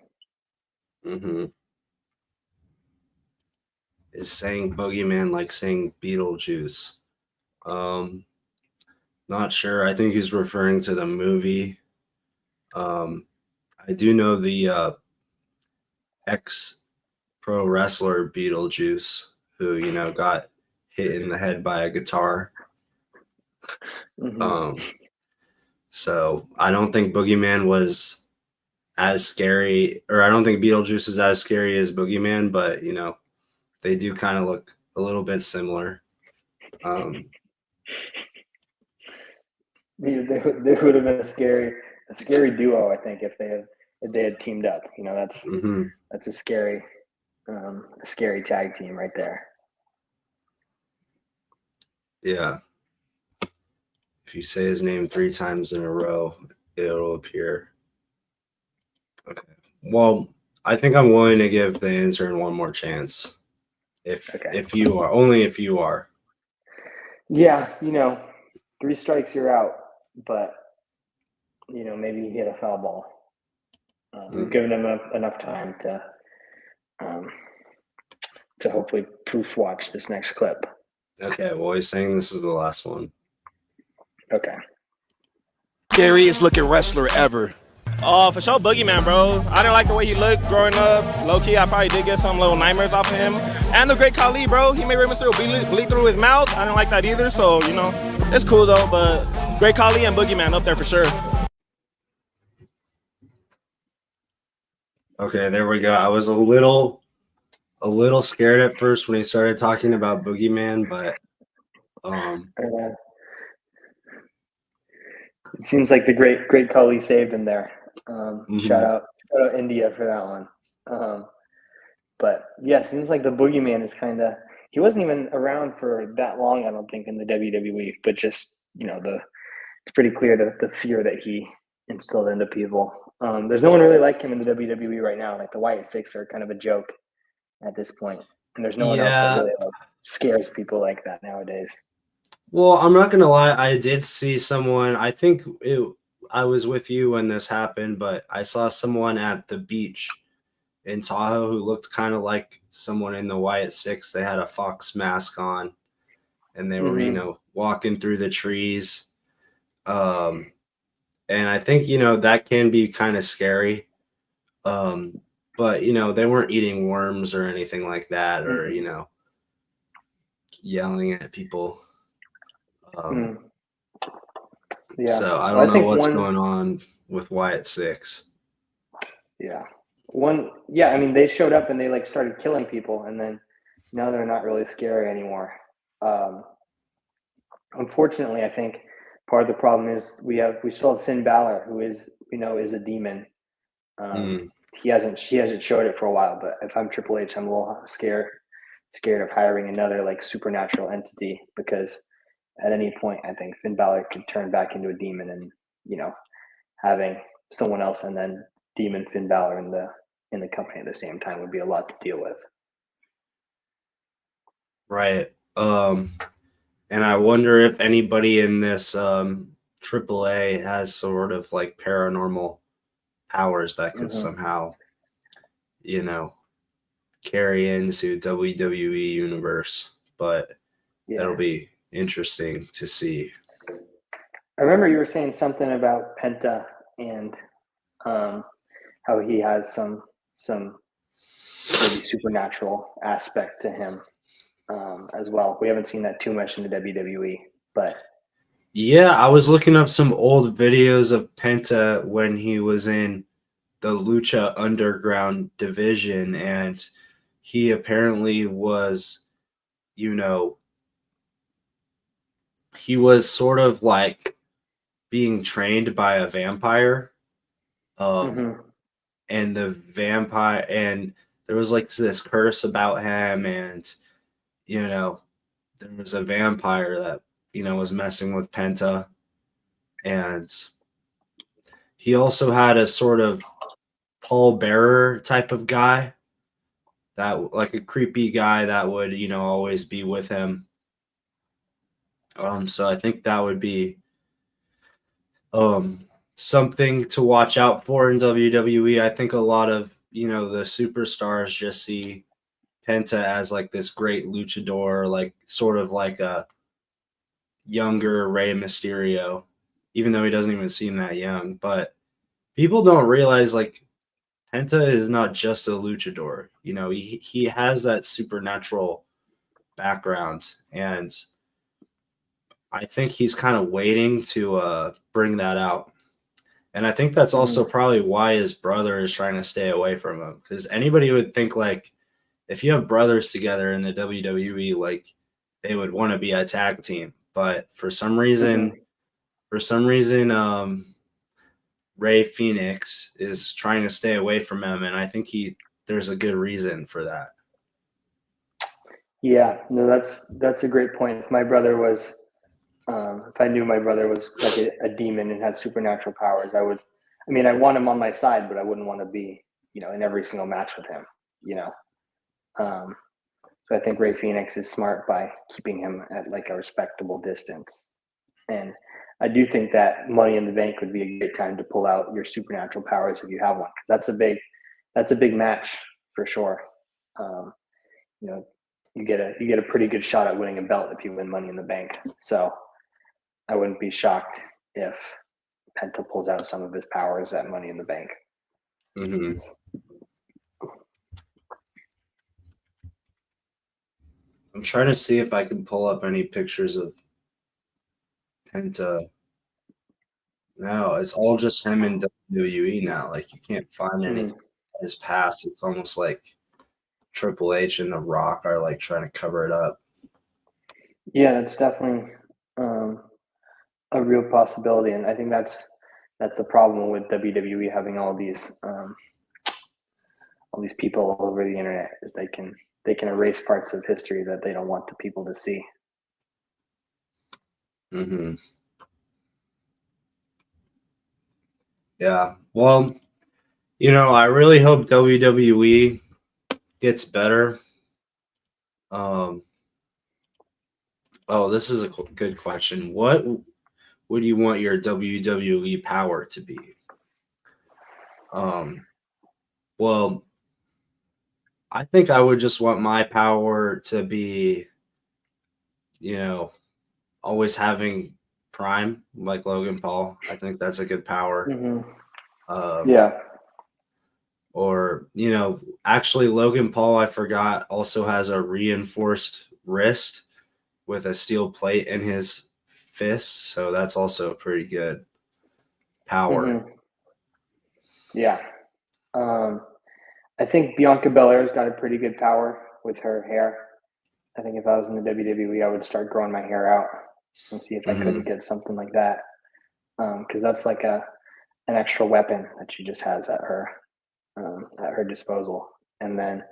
Is saying boogeyman like saying Beetlejuice? Not sure. I think he's referring to the movie. I do know the ex-pro wrestler Beetlejuice, who got hit in the head by a guitar. So I don't think Boogeyman was as scary, or I don't think Beetlejuice is as scary as Boogeyman, but they do kind of look a little bit similar. They would have been a scary duo, I think, if they had teamed up. That's a scary tag team right there. Yeah. If you say his name 3 times in a row, it'll appear. Okay. Well, I think I'm willing to give the intern one more chance. If you are, only if you are. Yeah, 3 strikes you're out, but maybe he hit a foul ball. We've given him enough time to hopefully proof watch this next clip. Okay, well, he's saying this is the last one. Okay. Scariest looking wrestler ever. Oh, for sure, Boogeyman, bro. I didn't like the way he looked growing up. Low key, I probably did get some little nightmares off of him. And the Great Khali, bro. He made Rey Mysterio bleed through his mouth. I didn't like that either. So, it's cool though. But Great Khali and Boogeyman up there for sure. Okay, there we go. I was a little scared at first when he started talking about Boogeyman, but it seems like the great Khali saved him there. Shout out India for that one. But yeah, seems like the Boogeyman is he wasn't even around for that long, I don't think, in the WWE, but just it's pretty clear the fear that he instilled into people. There's no one really like him in the WWE right now. Like the Wyatt Six are kind of a joke at this point, and there's no one else that really scares people like that nowadays. Well, I'm not gonna lie. I did see someone. I think I was with you when this happened, but I saw someone at the beach in Tahoe who looked kind of like someone in the Wyatt Six. They had a fox mask on, and they were, walking through the trees. And I think, that can be kind of scary. But, they weren't eating worms or anything like that, or, yelling at people. Yeah. So I don't know what's going on with Wyatt Six. Yeah. I mean, they showed up and they started killing people, and then now they're not really scary anymore. Unfortunately, I think part of the problem is we still have Finn Balor, who is a demon. She hasn't showed it for a while, but if I'm Triple H, I'm a little scared of hiring another supernatural entity, because at any point I think Finn Balor could turn back into a demon, and having someone else and then demon Finn Balor in the company at the same time would be a lot to deal with. Right. And I wonder if anybody in this AAA has sort of paranormal powers that could somehow, carry into WWE universe. But that'll be interesting to see. I remember you were saying something about Penta and how he has some maybe supernatural aspect to him as well. We haven't seen that too much in the WWE, but yeah, I was looking up some old videos of Penta when he was in the Lucha Underground division, and he apparently was, he was sort of being trained by a vampire. And the vampire, and there was this curse about him, and there was a vampire that was messing with Penta, and he also had a sort of pall bearer type of guy, that a creepy guy that would always be with him. So I think that would be something to watch out for in WWE. I think a lot of the superstars just see Penta as this great luchador, sort of like a younger Rey Mysterio, even though he doesn't even seem that young. But people don't realize Penta is not just a luchador. He has that supernatural background, and I think he's kind of waiting to bring that out. And I think that's also probably why his brother is trying to stay away from him, because anybody would think if you have brothers together in the WWE, they would want to be a tag team. But for some reason, Rey Fenix is trying to stay away from him, and I think there's a good reason for that. Yeah, no, that's a great point. If my brother was, if I knew my brother was a demon and had supernatural powers, I want him on my side, but I wouldn't want to be in every single match with him, you know. So I think Ray Phoenix is smart by keeping him at like a respectable distance. And I do think that Money in the Bank would be a great time to pull out your supernatural powers if you have one, because that's a big match for sure. You know, you get a pretty good shot at winning a belt if you win Money in the Bank. So I wouldn't be shocked if Penta pulls out some of his powers at Money in the Bank. Mm-hmm. I'm trying to see if I can pull up any pictures of Penta. No, it's all just him in WWE now. Like, you can't find anything in his past. It's almost like Triple H and The Rock are like trying to cover it up. Yeah, that's definitely a real possibility, and I think that's the problem with WWE having all these people all over the internet, is they can erase parts of history that they don't want the people to see. Mm-hmm. Yeah. Well, I really hope WWE gets better. This is a good question. What would you want your WWE power to be? Well, I think I would just want my power to be, always having prime like Logan Paul. I think that's a good power. Mm-hmm. Yeah. Or, actually Logan Paul, I forgot, also has a reinforced wrist with a steel plate in his fist. So that's also a pretty good power. Mm-hmm. Yeah. I think Bianca Belair's got a pretty good power with her hair. I think if I was in the WWE, I would start growing my hair out and see if I couldn't get something like that. Because that's like an extra weapon that she just has at her disposal. And then,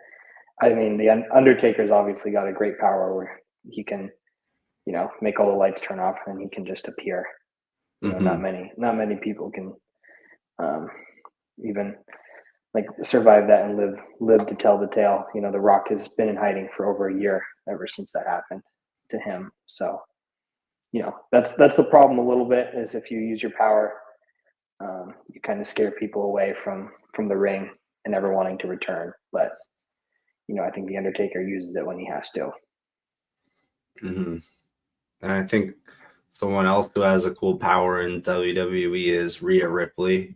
I mean, the Undertaker's obviously got a great power where he can, make all the lights turn off and he can just appear. Not many people can even like survive that and live to tell the tale. The Rock has been in hiding for over a year ever since that happened to him. So, that's the problem a little bit, is if you use your power, you kind of scare people away from the ring and never wanting to return. But, I think the Undertaker uses it when he has to. Mm-hmm. And I think someone else who has a cool power in WWE is Rhea Ripley.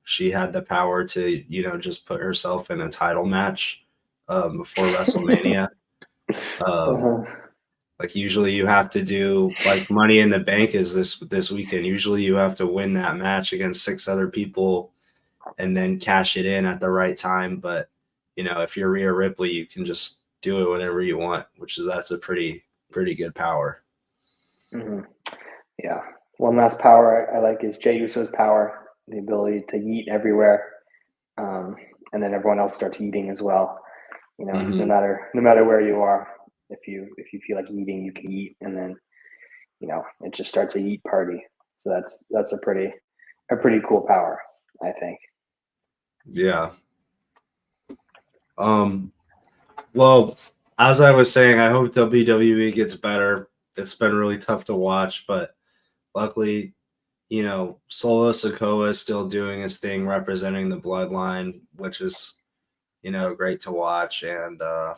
She had the power to, just put herself in a title match before WrestleMania. Like, usually you have to do, like, Money in the Bank is this weekend. Usually you have to win that match against 6 other people and then cash it in at the right time. But, if you're Rhea Ripley, you can just do it whenever you want, that's a pretty good power. Mm-hmm. Yeah. One last power I like is Jey Uso's power, the ability to yeet everywhere, and then everyone else starts eating as well. No matter where you are, if you feel like eating, you can eat, and then it just starts a yeet party. So that's a pretty cool power, I think. Yeah. Well, as I was saying, I hope WWE gets better. It's been really tough to watch, but luckily, Solo Sikoa is still doing his thing, representing the bloodline, which is, great to watch. And, I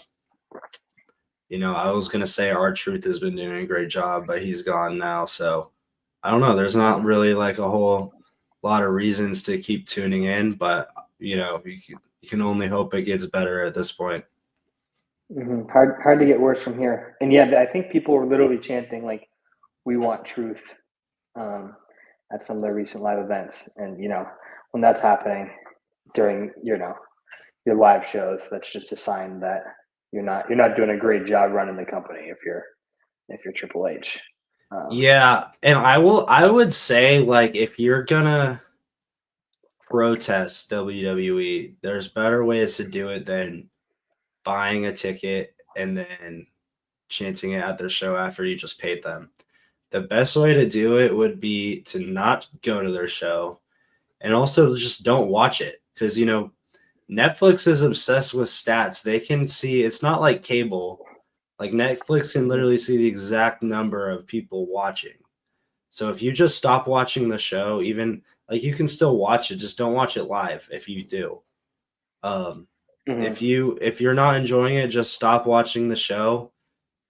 was going to say R-Truth has been doing a great job, but he's gone now. So I don't know. There's not really like a whole lot of reasons to keep tuning in, but, you can only hope it gets better at this point. Mm-hmm. Hard to get worse from here. And yeah, I think people were literally chanting like, "We want truth," at some of the recent live events. And when that's happening during your live shows, that's just a sign that you're not doing a great job running the company if you're Triple H. Yeah, and I would say, like, if you're gonna protest WWE, there's better ways to do it than buying a ticket and then chanting it at their show after you just paid them. The best way to do it would be to not go to their show, and also just don't watch it, because, Netflix is obsessed with stats. They can see, it's not like cable. Like Netflix can literally see the exact number of people watching. So if you just stop watching the show, even like you can still watch it, just don't watch it live if you do. If you're not enjoying it, just stop watching the show,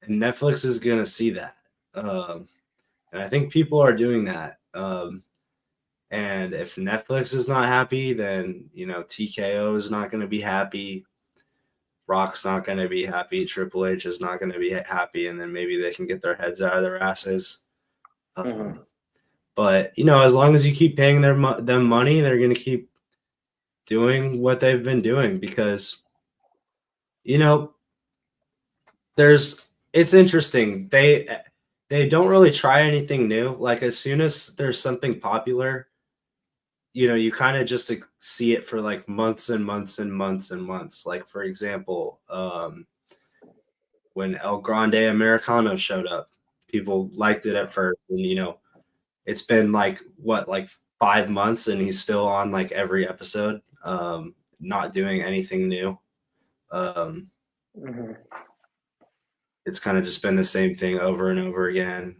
and Netflix is gonna see that. And I think people are doing that. And if Netflix is not happy, then TKO is not going to be happy. Rock's not going to be happy. Triple H is not going to be happy, and then maybe they can get their heads out of their asses. But as long as you keep paying them money, they're going to keep doing what they've been doing because it's interesting. They don't really try anything new. Like as soon as there's something popular, you kind of just see it for like months and months and months and months. Like for example, when El Grande Americano showed up, people liked it at first, and it's been like 5 months, and he's still on like every episode, not doing anything new. It's kind of just been the same thing over and over again.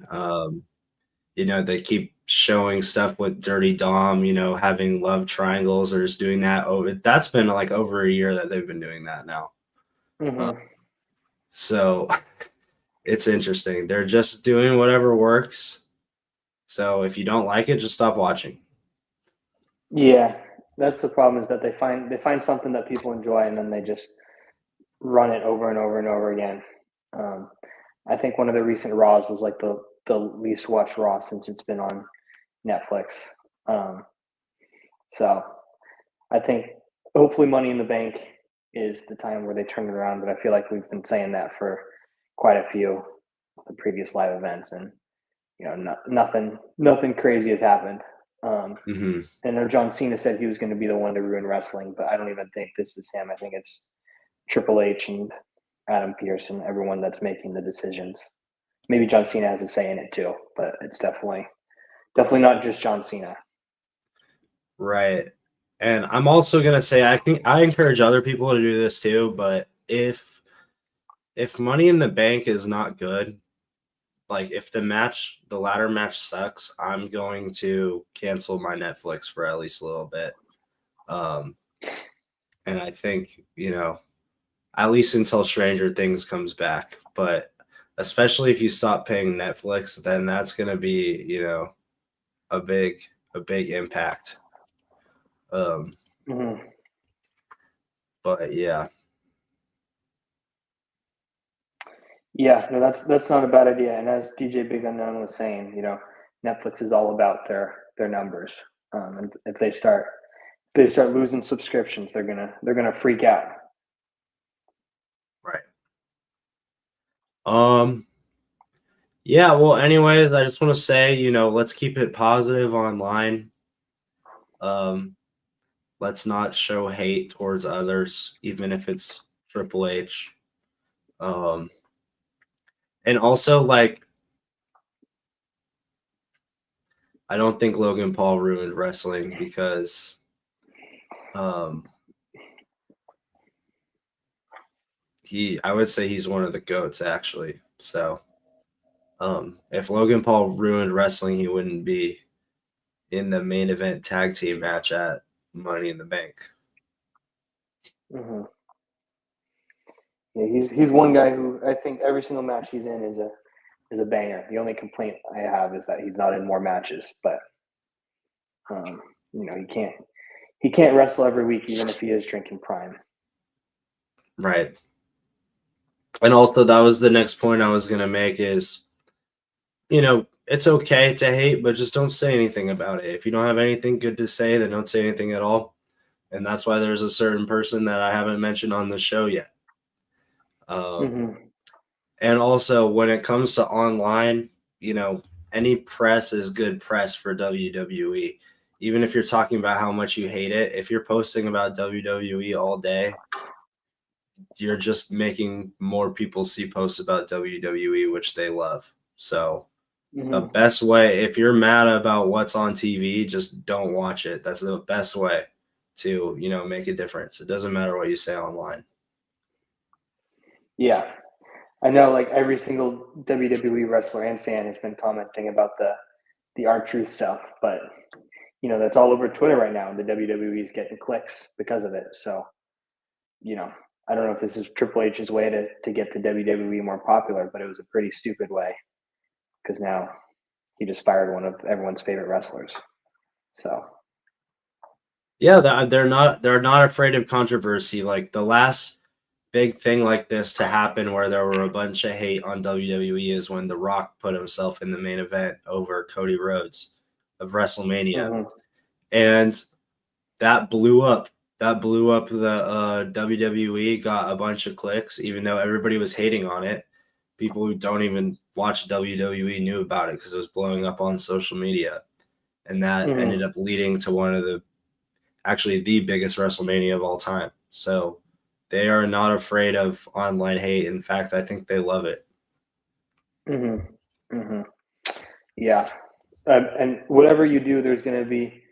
They keep showing stuff with Dirty Dom, having love triangles or just doing that. That's been like over a year that they've been doing that now. So it's interesting. They're just doing whatever works. So if you don't like it, just stop watching. Yeah, that's the problem, is that they find something that people enjoy, and then they just run it over and over and over again. I think one of the recent Raws was like the least watched Raw since it's been on Netflix. So I think hopefully Money in the Bank is the time where they turn it around, but I feel like we've been saying that for quite a few of the previous live events, and nothing crazy has happened. I know John Cena said he was going to be the one to ruin wrestling, but I don't even think this is him. I think it's Triple H and Adam Pearce and everyone that's making the decisions. Maybe John Cena has a say in it too, but it's definitely not just John Cena. Right. And I'm also going to say, I encourage other people to do this too, but if Money in the Bank is not good, like if the ladder match sucks, I'm going to cancel my Netflix for at least a little bit. And I think, at least until Stranger Things comes back, but especially if you stop paying Netflix, then that's going to be, a big impact. But yeah. Yeah, no, that's not a bad idea. And as DJ Big Unknown was saying, Netflix is all about their numbers. And if they start losing subscriptions, they're gonna freak out. Right. Yeah, well, anyways, I just want to say, let's keep it positive online. Let's not show hate towards others, even if it's Triple H. And also, like, I don't think Logan Paul ruined wrestling because I would say he's one of the GOATs, actually. So if Logan Paul ruined wrestling, he wouldn't be in the main event tag team match at Money in the Bank. Yeah, he's one guy who I think every single match he's in is a banger. The only complaint I have is that he's not in more matches, but he can't wrestle every week, even if he is drinking Prime. Right. And also, that was the next point I was going to make is, it's okay to hate, but just don't say anything about it. If you don't have anything good to say, then don't say anything at all. And that's why there's a certain person that I haven't mentioned on the show yet. And also, when it comes to online, any press is good press for WWE. Even if you're talking about how much you hate it, if you're posting about WWE all day, you're just making more people see posts about WWE, which they love. So the best way, if you're mad about what's on TV, just don't watch it. That's the best way to, make a difference. It doesn't matter what you say online. Yeah. I know like every single WWE wrestler and fan has been commenting about the R-Truth stuff, but that's all over Twitter right now, and the WWE is getting clicks because of it. So, I don't know if this is Triple H's way to get the WWE more popular, but it was a pretty stupid way because now he just fired one of everyone's favorite wrestlers. So, yeah, they're not afraid of controversy. Like the last big thing like this to happen where there were a bunch of hate on WWE is when The Rock put himself in the main event over Cody Rhodes of WrestleMania. And that blew up. That blew up the WWE, got a bunch of clicks, even though everybody was hating on it. People who don't even watch WWE knew about it because it was blowing up on social media. And that ended up leading to actually the biggest WrestleMania of all time. So they are not afraid of online hate. In fact, I think they love it. Yeah. And whatever you do, there's going to be,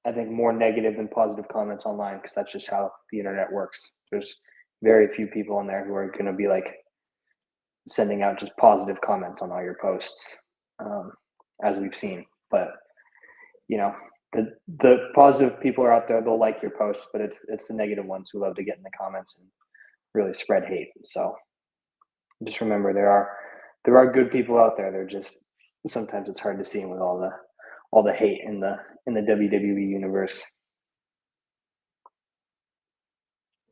I think more negative than positive comments online because that's just how the internet works. There's very few people on there who are going to be like sending out just positive comments on all your posts, as we've seen. But, the positive people are out there, they'll like your posts, but it's the negative ones who love to get in the comments and really spread hate. So just remember there are good people out there. They're just sometimes it's hard to see them with all the hate in the WWE universe.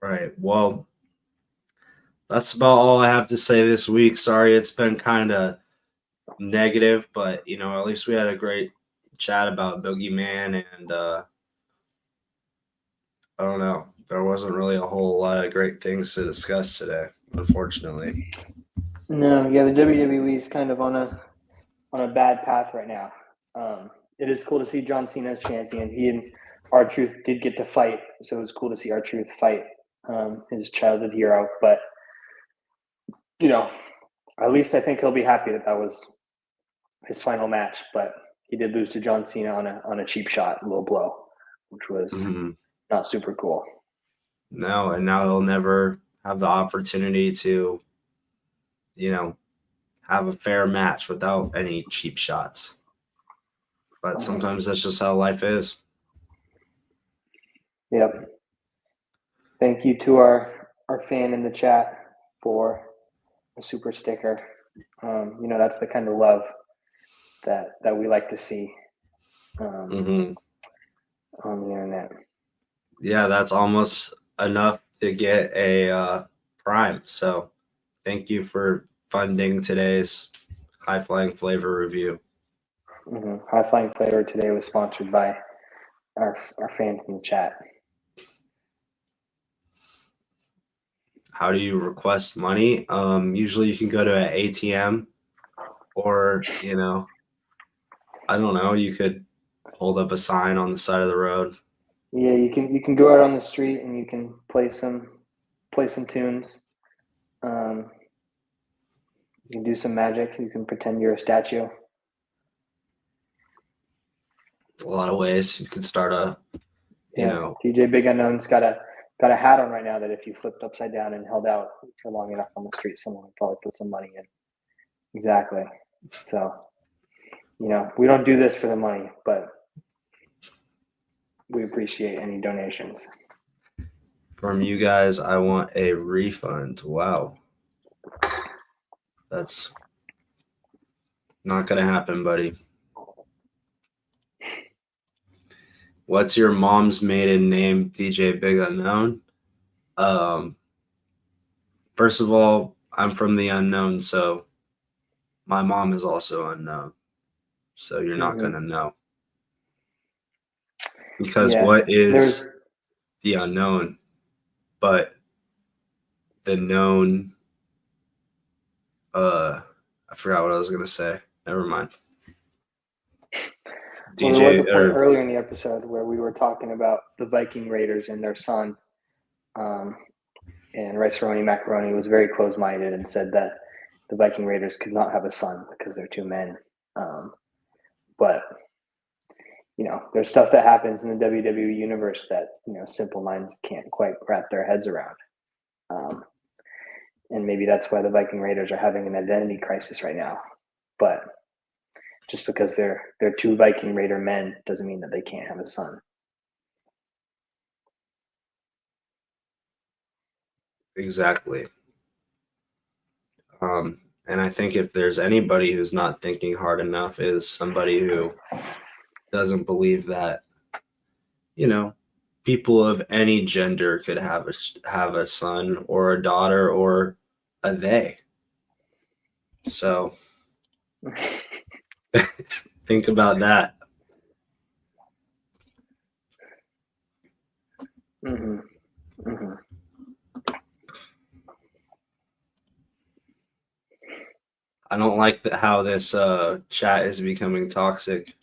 Right. Well, that's about all I have to say this week. Sorry, it's been kind of negative, but at least we had a great chat about Boogeyman, and I don't know. There wasn't really a whole lot of great things to discuss today, unfortunately. No, yeah, the WWE is kind of on a bad path right now. It is cool to see John Cena as champion. He and R-Truth did get to fight, so it was cool to see R-Truth fight his childhood hero. But at least I think he'll be happy that was his final match. But he did lose to John Cena on a cheap shot, a low blow, which was not super cool. No, and now he'll never have the opportunity to, have a fair match without any cheap shots. But sometimes that's just how life is. Yep. Thank you to our fan in the chat for a super sticker. That's the kind of love that we like to see on the internet. Yeah, that's almost enough to get a Prime. So thank you for funding today's High Flying Flavor review. High Flying Flavor today was sponsored by our fans in the chat. How do you request money? Usually you can go to an ATM, or I don't know, you could hold up a sign on the side of the road. Yeah, you can go out on the street and you can play some tunes. You can do some magic. You can pretend you're a statue. A lot of ways you could start DJ Big Unknown's got a hat on right now that if you flipped upside down and held out for long enough on the street, someone would probably put some money in. Exactly. So, we don't do this for the money, but we appreciate any donations. From you guys, I want a refund. Wow. That's not going to happen, buddy. What's your mom's maiden name, DJ Big Unknown? First of all, I'm from the unknown, so my mom is also unknown. So you're not going to know. Because what is the unknown but the known? I forgot what I was going to say. Never mind. Well, there was a point earlier in the episode where we were talking about the Viking Raiders and their son. And Rice-A-Roni Macaroni was very close-minded and said that the Viking Raiders could not have a son because they're two men. But, there's stuff that happens in the WWE universe that, simple minds can't quite wrap their heads around. And maybe that's why the Viking Raiders are having an identity crisis right now. But just because they're two Viking Raider men doesn't mean that they can't have a son. Exactly. And I think if there's anybody who's not thinking hard enough, is somebody who doesn't believe that, people of any gender could have a son or a daughter or a they. So think about that. Mm-hmm. Mm-hmm. I don't like how this chat is becoming toxic.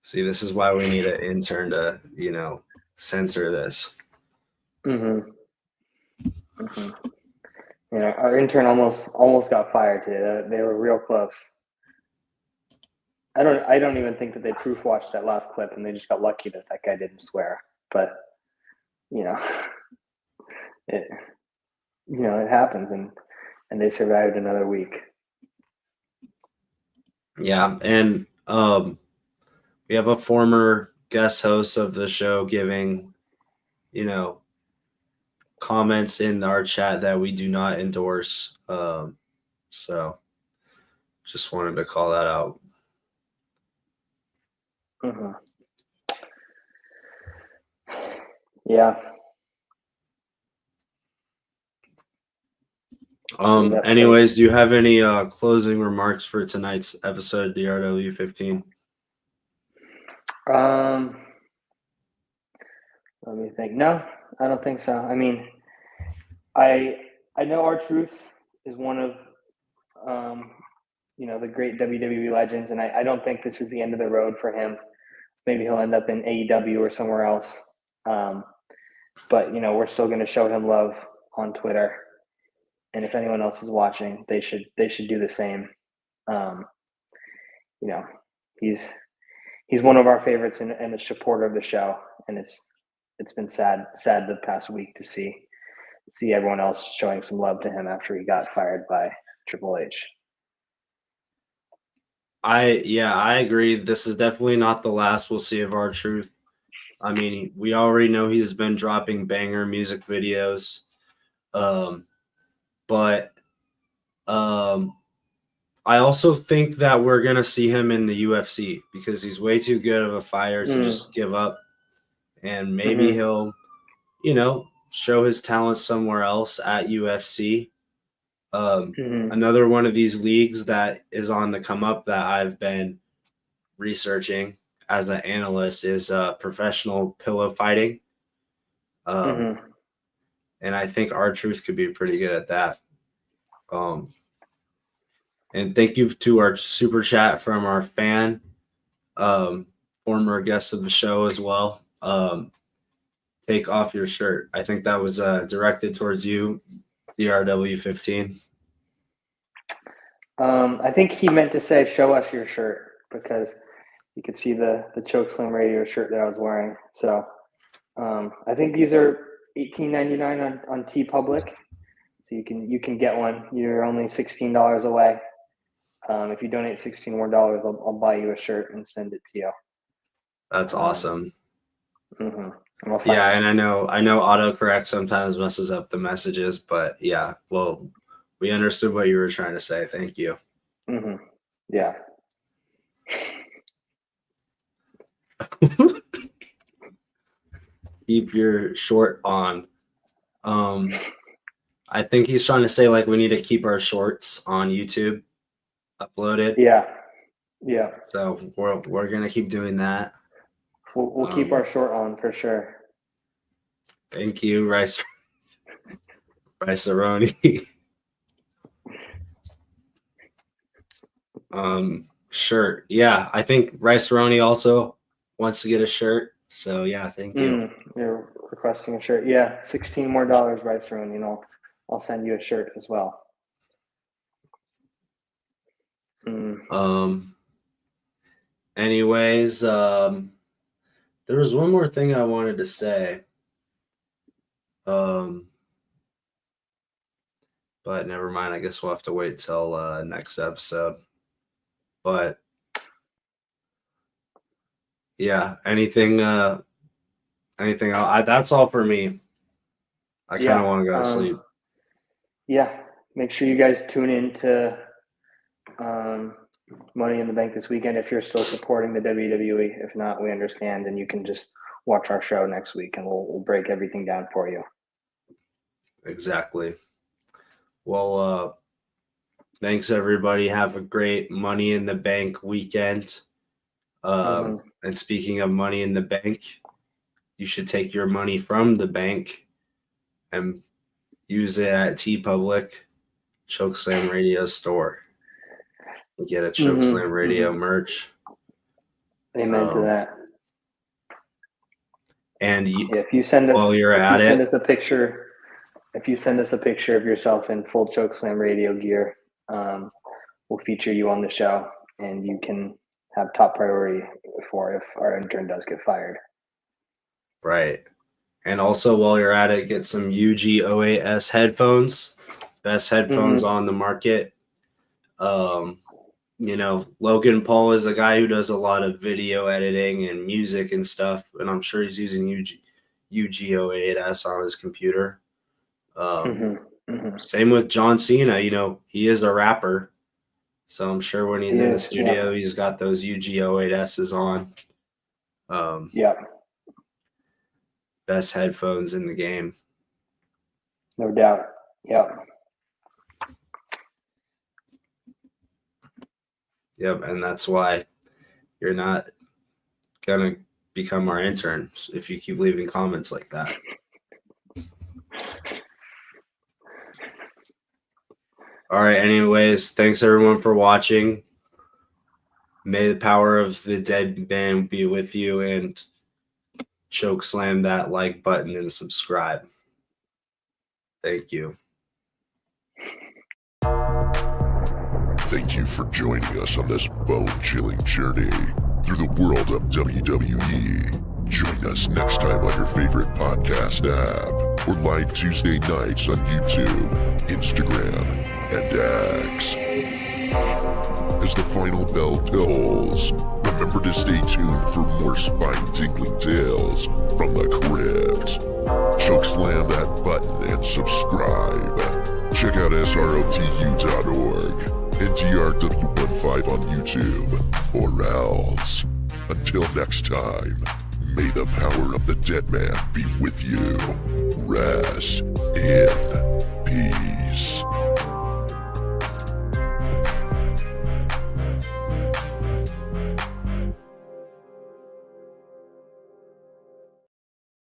See, this is why we need an intern to, censor this. Mm-hmm. Mm-hmm. Our intern almost got fired today. They were real close. I don't even think that they proof watched that last clip, and they just got lucky that guy didn't swear. But it happens, and they survived another week. Yeah, and we have a former guest host of the show giving, comments in our chat that we do not endorse. So just wanted to call that out. Mm-hmm. Yeah. Anyways, do you have any closing remarks for tonight's episode, DRW 15? Let me think. No, I don't think so. I mean, I know R-Truth is one of the great WWE legends, and I don't think this is the end of the road for him. Maybe he'll end up in AEW or somewhere else. But we're still going to show him love on Twitter, and if anyone else is watching, they should do the same. He's one of our favorites and a supporter of the show, and it's been sad the past week to see everyone else showing some love to him after he got fired by Triple H. I agree. This is definitely not the last we'll see of R-Truth. I mean, we already know he's been dropping banger music videos. But I also think that we're going to see him in the UFC because he's way too good of a fighter to just give up. And maybe he'll, show his talent somewhere else at UFC. Another one of these leagues that is on the come up that I've been researching as an analyst is professional pillow fighting. And I think R-Truth could be pretty good at that. And thank you to our super chat from our fan, former guest of the show as well. Take off your shirt. I think that was directed towards you, DRW 15. I think he meant to say, "Show us your shirt," because you could see the Chokeslam Radio shirt that I was wearing. So I think these are $18.99 on TeePublic, so you can get one. You're only $16 away. If you donate $16 more, I'll buy you a shirt and send it to you. That's awesome. Mm-hmm. Yeah, and I know autocorrect sometimes messes up the messages, but yeah, well, we understood what you were trying to say. Thank you. Mm-hmm. Yeah. Keep your short on. I think he's trying to say like we need to keep our shorts on YouTube uploaded. Yeah. Yeah. So we're gonna keep doing that. We'll keep our short on for sure. Thank you, Rice-A-Roni. Shirt. Yeah, I think Rice-A-Roni also wants to get a shirt. So yeah, thank you. You're requesting a shirt. Yeah, $16 more, Rice-A-Roni, and I'll send you a shirt as well. Anyways, there was one more thing I wanted to say. But never mind. I guess we'll have to wait till next episode. But yeah, anything else? That's all for me. I kind of want to go to sleep. Yeah, make sure you guys tune in to Money in the Bank this weekend if you're still supporting the WWE. If not, we understand, and you can just watch our show next week, and we'll break everything down for you. Exactly. Well, thanks everybody. Have a great Money in the Bank weekend. And speaking of Money in the Bank, you should take your money from the bank and use it at TeePublic, Chokeslam Radio store. Get a Chokeslam Radio merch. Amen to that. And if you send us, while you're at it, send us a picture. If you send us a picture of yourself in full Chokeslam Radio gear, we'll feature you on the show, and you can have top priority for if our intern does get fired. Right. And also, while you're at it, get some UGOAS headphones. Best headphones on the market. Logan Paul is a guy who does a lot of video editing and music and stuff, and I'm sure he's using UGO8S on his computer. Same with John Cena. He is a rapper, so I'm sure when he's in the studio, he's got those UGO8Ss on. Best headphones in the game. No doubt. Yep, and that's why you're not gonna become our intern if you keep leaving comments like that. All right, anyways, thanks everyone for watching. May the power of the dead man be with you, and Chokeslam that like button and subscribe. Thank you. Thank you for joining us on this bone-chilling journey through the world of WWE. Join us next time on your favorite podcast app or live Tuesday nights on YouTube, Instagram, and X. As the final bell tolls, remember to stay tuned for more spine-tingling tales from the crypt. Chokeslam that button and subscribe. Check out srotu.org. NTRW15 on YouTube, or else. Until next time, may the power of the dead man be with you. Rest in peace.